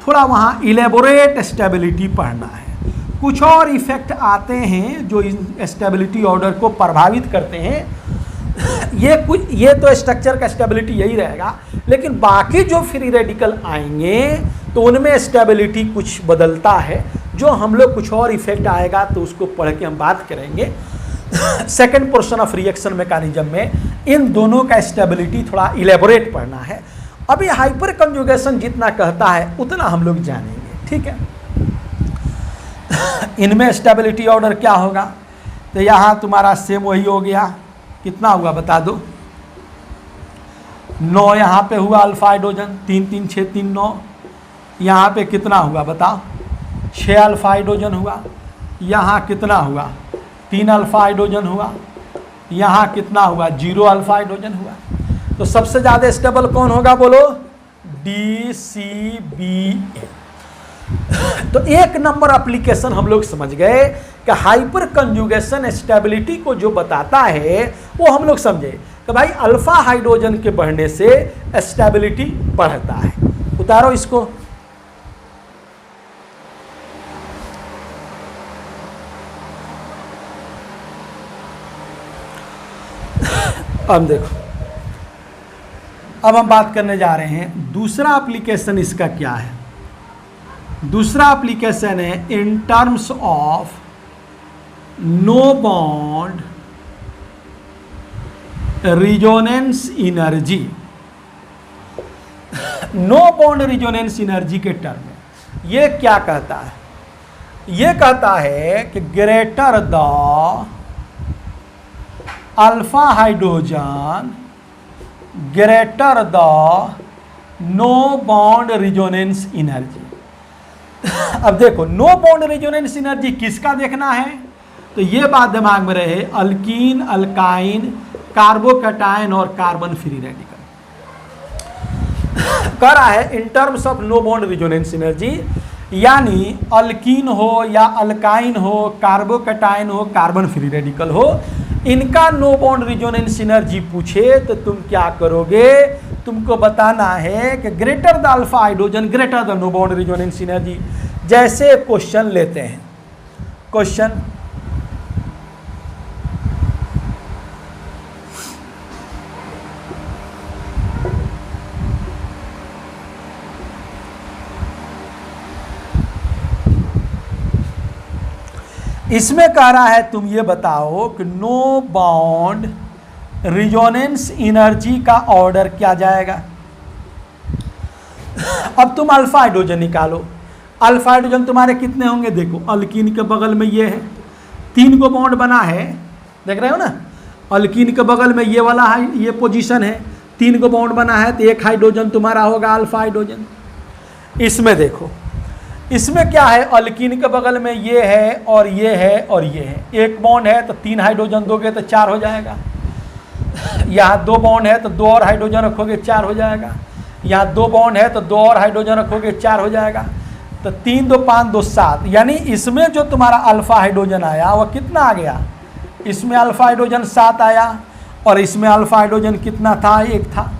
थोड़ा वहाँ इलेबोरेट स्टेबिलिटी पढ़ना है। कुछ और इफेक्ट आते हैं जो इन स्टेबिलिटी ऑर्डर को प्रभावित करते हैं। ये तो स्ट्रक्चर का स्टेबिलिटी यही रहेगा, लेकिन बाकी जो फ्री रेडिकल आएंगे तो उनमें स्टेबिलिटी कुछ बदलता है, जो हम लोग कुछ और इफेक्ट आएगा तो उसको पढ़ के हम बात करेंगे। Second portion of reaction mechanism में इन दोनों का स्टेबिलिटी थोड़ा इलेबोरेट पढ़ना है। अभी हाइपर कंजुगेशन जितना कहता है उतना हम लोग जानेंगे। ठीक है। इनमें स्टेबिलिटी ऑर्डर क्या होगा, तो यहाँ तुम्हारा सेम वही हो गया। कितना हुआ बता दो, 9 यहाँ पे हुआ अल्फा हाइड्रोजन, 3 3 6 3 9। यहाँ पे कितना हुआ बताओ, 6 अल्फा हाइड्रोजन हुआ। यहाँ कितना हुआ, 3 अल्फा हाइड्रोजन हुआ। यहाँ कितना हुआ, 0 अल्फा हाइड्रोजन हुआ। तो सबसे ज़्यादा स्टेबल कौन होगा बोलो, DCBA। तो एक नंबर एप्लीकेशन हम लोग समझ गए कि हाइपर कंजुगेशन स्टेबिलिटी को जो बताता है वो हम लोग समझे कि भाई अल्फा हाइड्रोजन के बढ़ने से स्टेबिलिटी बढ़ता है। उतारो इसको। अब देखो, अब हम बात करने जा रहे हैं दूसरा एप्लीकेशन इसका क्या है। दूसरा एप्लीकेशन है in terms of no bond resonance energy. No bond resonance energy के टर्म में ये क्या कहता है, ये कहता है कि greater the alpha hydrogen greater the no bond resonance energy. अब देखो, नो बॉन्ड रिजोनेंस एनर्जी किसका देखना है, तो ये बात दिमाग में रहे, अल्कीन, अल्काइन, कार्बोकैटायन और कार्बन फ्री रेडिकल। कह रहा है in terms of no bond resonance energy, यानी अल्कीन हो या अल्काइन हो, कार्बोकैटायन हो, कार्बन फ्री रेडिकल हो, इनका नो बॉन्ड रिजोनेंस एनर्जी पूछे तो तुम क्या करोगे, तुमको बताना है कि greater the alpha hydrogen greater the no bond resonance energy. जैसे क्वेश्चन लेते हैं, क्वेश्चन इसमें कह रहा है तुम ये बताओ कि नो बॉन्ड रिजोनेंस एनर्जी का ऑर्डर क्या जाएगा। अब तुम अल्फा हाइड्रोजन निकालो। अल्फा हाइड्रोजन तुम्हारे कितने होंगे, देखो अल्कीन के बगल में ये है, 3 को बॉन्ड बना है, देख रहे हो ना, अल्कीन के बगल में ये वाला ये पोजीशन है, 3 को बॉन्ड बना है, तो 1 हाइड्रोजन तुम्हारा होगा अल्फा हाइड्रोजन। इसमें देखो, इसमें क्या है, अल्कीन के बगल में ये है और ये है और ये है, 1 बॉन्ड है तो 3 हाइड्रोजन दोगे तो 4 हो जाएगा। यहाँ 2 बॉन्ड है तो 2 और हाइड्रोजन रखोगे 4 हो जाएगा। यहाँ 2 बॉन्ड है तो 2 और हाइड्रोजन रखोगे 4 हो जाएगा। तो 3 2 5 2 7, यानी इसमें जो तुम्हारा अल्फा हाइड्रोजन आया वह कितना आ गया, इसमें अल्फा हाइड्रोजन 7 आया और इसमें अल्फा हाइड्रोजन कितना था, 1 था।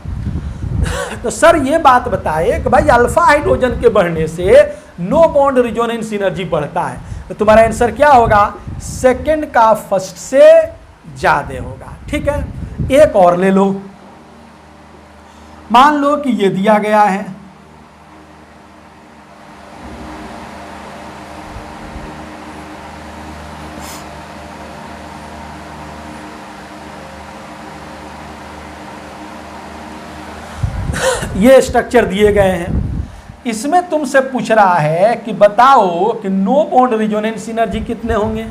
तो सर ये बात बताए कि भाई अल्फा हाइड्रोजन के बढ़ने से नो बॉन्ड रिजोनेंस एनर्जी बढ़ता है, तो तुम्हारा आंसर क्या होगा, सेकंड का फर्स्ट से ज्यादा होगा। ठीक है। एक और ले लो, मान लो कि ये दिया गया है, ये स्ट्रक्चर दिए गए हैं, इसमें तुमसे पूछ रहा है कि बताओ कि नो बॉन्ड रिजोनेंस एनर्जी कितने होंगे।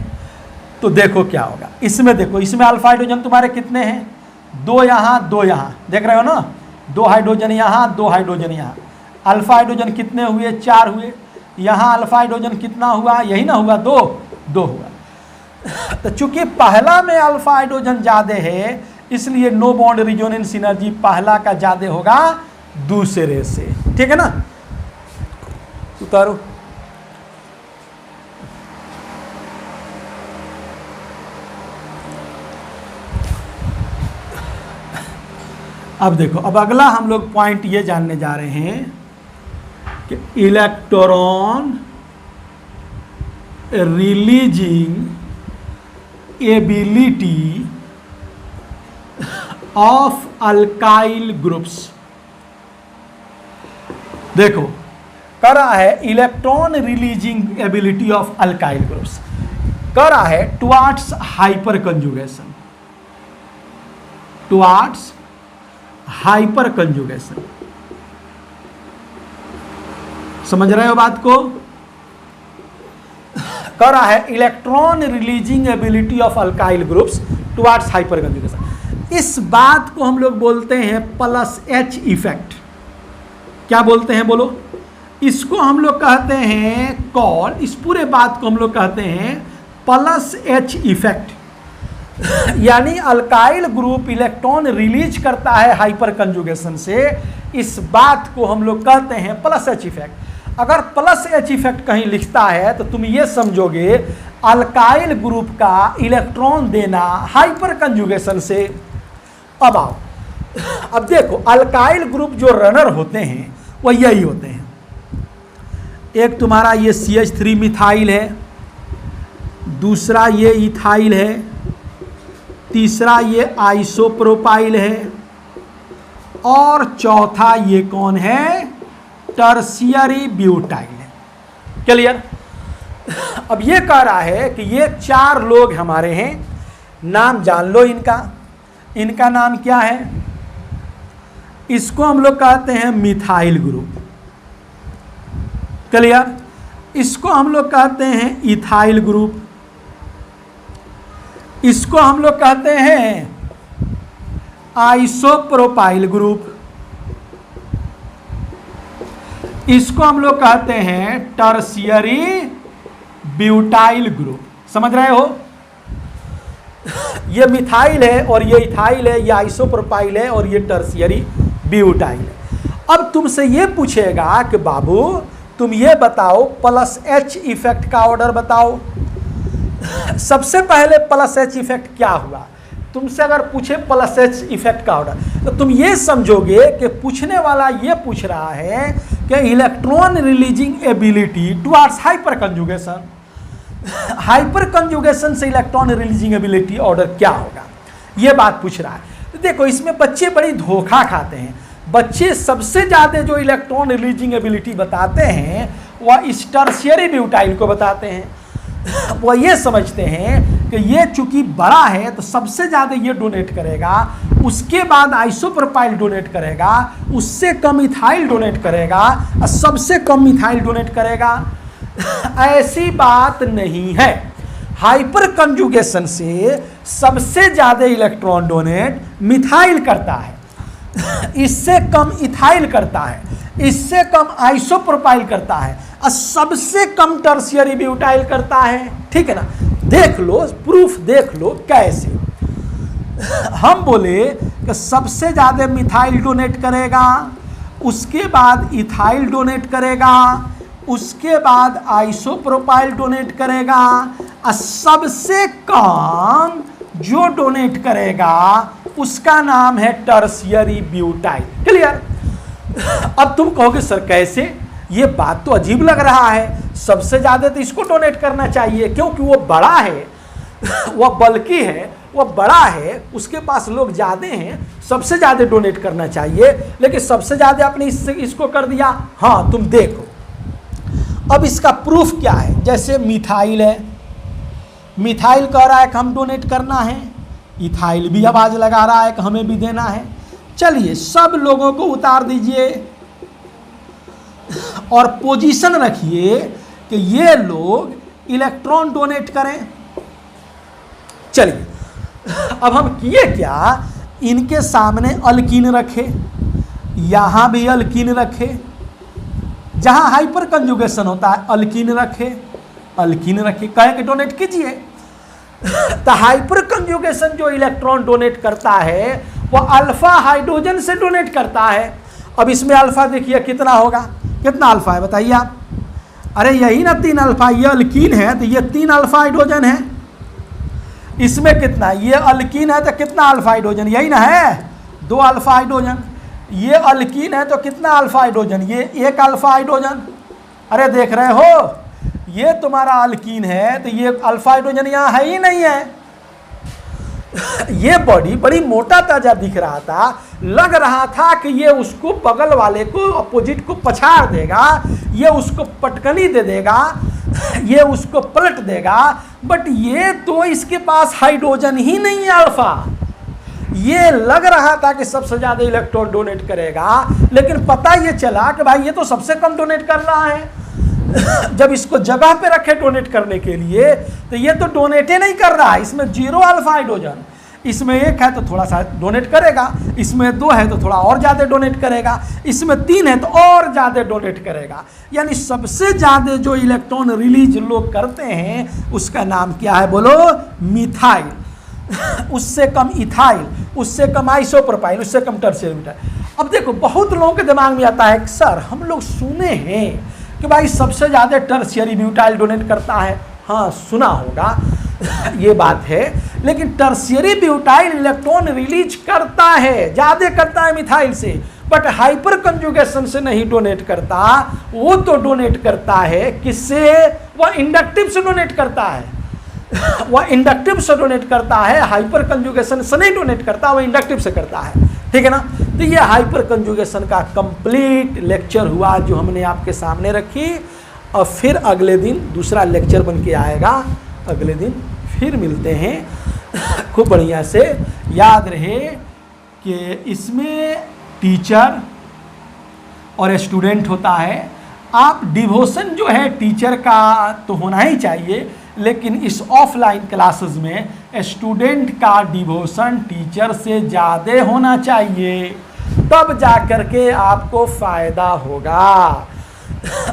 तो देखो क्या होगा इसमें। देखो इसमें अल्फा हाइड्रोजन तुम्हारे कितने हैं, 2 यहाँ 2 यहाँ, देख रहे हो ना, 2 हाइड्रोजन यहाँ 2 हाइड्रोजन यहाँ। अल्फा हाइड्रोजन कितने हुए, 4 हुए। यहाँ अल्फा हाइड्रोजन कितना हुआ, यही ना हुआ, 2 हुआ। तो चूंकि पहला में अल्फा हाइड्रोजन ज़्यादा है इसलिए नो बॉन्ड रिजोनेंस एनर्जी पहला का ज़्यादा होगा दूसरे से, ठीक है ना। उतारो। अब देखो, अब अगला हम लोग पॉइंट ये जानने जा रहे हैं कि electron releasing ability of alkyl groups. देखो कह रहा है electron releasing ability of alkyl groups, कह रहा है towards hyper conjugation, towards hyper conjugation. समझ रहे हो बात को। कह रहा है electron releasing ability of alkyl groups towards hyper conjugation. इस बात को हम लोग बोलते हैं प्लस एच इफेक्ट। क्या बोलते हैं बोलो, इसको हम लोग कहते हैं कॉल, इस पूरे बात को हम लोग कहते हैं प्लस एच इफेक्ट। यानी अल्काइल ग्रुप इलेक्ट्रॉन रिलीज करता है हाइपर कंजुगेशन से, इस बात को हम लोग कहते हैं प्लस एच इफेक्ट। अगर प्लस एच इफेक्ट कहीं लिखता है तो तुम ये समझोगे अल्काइल ग्रुप का इलेक्ट्रॉन देना हाइपर कंजुगेशन से। अब आओ, अब देखो अल्काइल ग्रुप जो रनर होते हैं वो यही होते हैं। एक तुम्हारा ये CH3 मिथाइल है, दूसरा ये इथाइल है, तीसरा ये आइसोप्रोपाइल है, और चौथा ये कौन है, टर्शियरी ब्यूटाइल है। क्लियर। अब ये कह रहा है कि ये 4 लोग हमारे हैं, नाम जान लो इनका। इनका नाम क्या है, इसको हम लोग कहते हैं मिथाइल ग्रुप। क्लियर। इसको हम लोग कहते हैं इथाइल ग्रुप, इसको हम लोग कहते हैं आइसोप्रोपाइल ग्रुप, इसको हम लोग कहते हैं टर्शियरी ब्यूटाइल ग्रुप। समझ रहे हो, ये मिथाइल है और ये इथाइल है, ये आइसोप्रोपाइल है और ये टर्शियरी ब्यूटाइल है। अब तुमसे ये पूछेगा कि बाबू तुम ये बताओ प्लस एच इफेक्ट का ऑर्डर बताओ। सबसे पहले प्लस एच इफेक्ट क्या हुआ, तुमसे अगर पूछे प्लस एच इफेक्ट का ऑर्डर तो तुम ये समझोगे कि पूछने वाला ये पूछ रहा है कि electron releasing ability towards hyper conjugation, hyper conjugation से इलेक्ट्रॉन रिलीजिंग एबिलिटी ऑर्डर क्या होगा, ये बात पूछ रहा है। तो देखो इसमें बच्चे बड़ी धोखा खाते हैं। बच्चे सबसे ज़्यादा जो इलेक्ट्रॉन रिलीजिंग एबिलिटी बताते हैं वह इस टर्शियरी ब्यूटाइल को बताते हैं। वह ये समझते हैं कि ये चूंकि बड़ा है तो सबसे ज़्यादा ये डोनेट करेगा, उसके बाद आइसोप्रोपाइल डोनेट करेगा, उससे कम इथाइल डोनेट करेगा और सबसे कम मिथाइल डोनेट करेगा। ऐसी बात नहीं है। हाइपर कंजुगेशन से सबसे ज़्यादा इलेक्ट्रॉन डोनेट मिथाइल करता है, इससे कम इथाइल करता है, इससे कम आइसोप्रोपाइल करता है और सबसे कम टर्शियरी ब्यूटाइल करता है। ठीक है ना, देख लो प्रूफ, देख लो कैसे। हम बोले कि सबसे ज़्यादा मिथाइल डोनेट करेगा, उसके बाद इथाइल डोनेट करेगा, उसके बाद आइसोप्रोपाइल डोनेट करेगा और सबसे कम जो डोनेट करेगा उसका नाम है टर्शियरी ब्यूटाइल। क्लियर। अब तुम कहोगे सर कैसे, ये बात तो अजीब लग रहा है, सबसे ज़्यादा तो इसको डोनेट करना चाहिए क्योंकि वो बड़ा है, वह बल्कि है, वह बड़ा है, उसके पास लोग ज़्यादा हैं, सबसे ज़्यादा डोनेट करना चाहिए, लेकिन सबसे ज़्यादा आपने इसको कर दिया। हाँ तुम देखो अब इसका प्रूफ क्या है। जैसे मिथाइल है, मिथाइल कह रहा है कि हम डोनेट करना है, इथाइल भी आवाज़ लगा रहा है कि हमें भी देना है। चलिए सब लोगों को उतार दीजिए और पोजीशन रखिए कि ये लोग इलेक्ट्रॉन डोनेट करें। चलिए, अब हम किए क्या, इनके सामने अल्कीन रखे, यहाँ भी अल्कीन रखे, जहाँ हाइपर कंजुगेशन होता है अल्कीन रखे, अल्कीन रखे, कहे कि डोनेट कीजिए। तो हाइपर कंजुगेशन जो इलेक्ट्रॉन डोनेट करता है वो अल्फा हाइड्रोजन से डोनेट करता है। अब इसमें अल्फा देखिए कितना होगा, कितना अल्फा है बताइए आप। अरे यही ना 3 अल्फा, ये अल्कीन है तो ये 3 अल्फा हाइड्रोजन है। इसमें कितना, ये अल्कीन है तो कितना अल्फा हाइड्रोजन, यही ना है 2 अल्फा हाइड्रोजन। ये अल्कीन है तो कितना अल्फा हाइड्रोजन, ये 1 अल्फा हाइड्रोजन। अरे देख रहे हो, ये तुम्हारा अल्कीन है तो ये अल्फा हाइड्रोजन यहाँ है ही नहीं है। ये बॉडी बड़ी मोटा ताजा दिख रहा था, लग रहा था कि ये उसको बगल वाले को अपोजिट को पछाड़ देगा, ये उसको पटकनी दे देगा, ये उसको पलट देगा, बट ये तो इसके पास हाइड्रोजन ही नहीं है अल्फा। ये लग रहा था कि सबसे ज़्यादा इलेक्ट्रॉन डोनेट करेगा, लेकिन पता ये चला कि भाई ये तो सबसे कम डोनेट कर रहा है। जब इसको जगह पे रखे डोनेट करने के लिए तो ये तो डोनेट ही नहीं कर रहा है। इसमें 0 अल्फा हाइड्रोजन, इसमें 1 है तो थोड़ा सा डोनेट करेगा, इसमें 2 है तो थोड़ा और ज़्यादा डोनेट करेगा, इसमें 3 है तो और ज़्यादा डोनेट करेगा। यानी सबसे ज़्यादा जो इलेक्ट्रॉन रिलीज लोग करते हैं उसका नाम क्या है बोलो, मिथाइल। उससे कम इथाइल, उससे कम आइसोप्रोपाइल, उससे कम टर्शियरी ब्यूटाइल। अब देखो बहुत लोगों के दिमाग में आता है कि सर हम लोग सुने हैं कि भाई सबसे ज़्यादा टर्शियरी ब्यूटाइल डोनेट करता है। हाँ सुना होगा ये बात है, लेकिन टर्शियरी ब्यूटाइल इलेक्ट्रॉन रिलीज करता है, ज़्यादा करता है मिथाइल से, बट हाइपर कंजुगेशन से नहीं डोनेट करता। वो तो डोनेट करता है किससे, वह इंडक्टिव से डोनेट करता है। वह इंडक्टिव से डोनेट करता है, हाइपर कंजुगेशन से नहीं डोनेट करता, वह इंडक्टिव से करता है। ठीक है ना। तो ये हाइपर कंजुगेशन का कंप्लीट लेक्चर हुआ जो हमने आपके सामने रखी, और फिर अगले दिन दूसरा लेक्चर बन के आएगा। अगले दिन फिर मिलते हैं। खूब बढ़िया से याद रहे कि इसमें टीचर और स्टूडेंट होता है। आप डिवोशन जो है टीचर का तो होना ही चाहिए, लेकिन इस ऑफलाइन क्लासेस में स्टूडेंट का डिवोशन टीचर से ज़्यादा होना चाहिए, तब जा कर के आपको फ़ायदा होगा,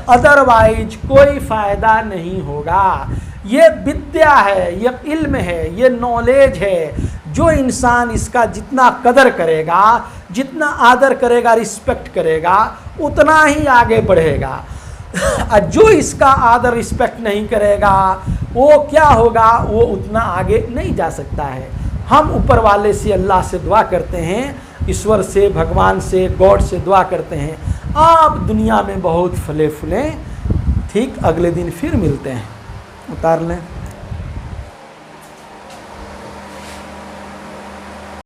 अदरवाइज कोई फ़ायदा नहीं होगा। ये विद्या है, ये इल्म है, ये नॉलेज है। जो इंसान इसका जितना कदर करेगा, जितना आदर करेगा, रिस्पेक्ट करेगा, उतना ही आगे बढ़ेगा। और जो इसका आदर रिस्पेक्ट नहीं करेगा वो क्या होगा, वो उतना आगे नहीं जा सकता है। हम ऊपर वाले से, अल्लाह से दुआ करते हैं, ईश्वर से, भगवान से, गॉड से दुआ करते हैं आप दुनिया में बहुत फले फूलें। ठीक अगले दिन फिर मिलते हैं। उतार लें।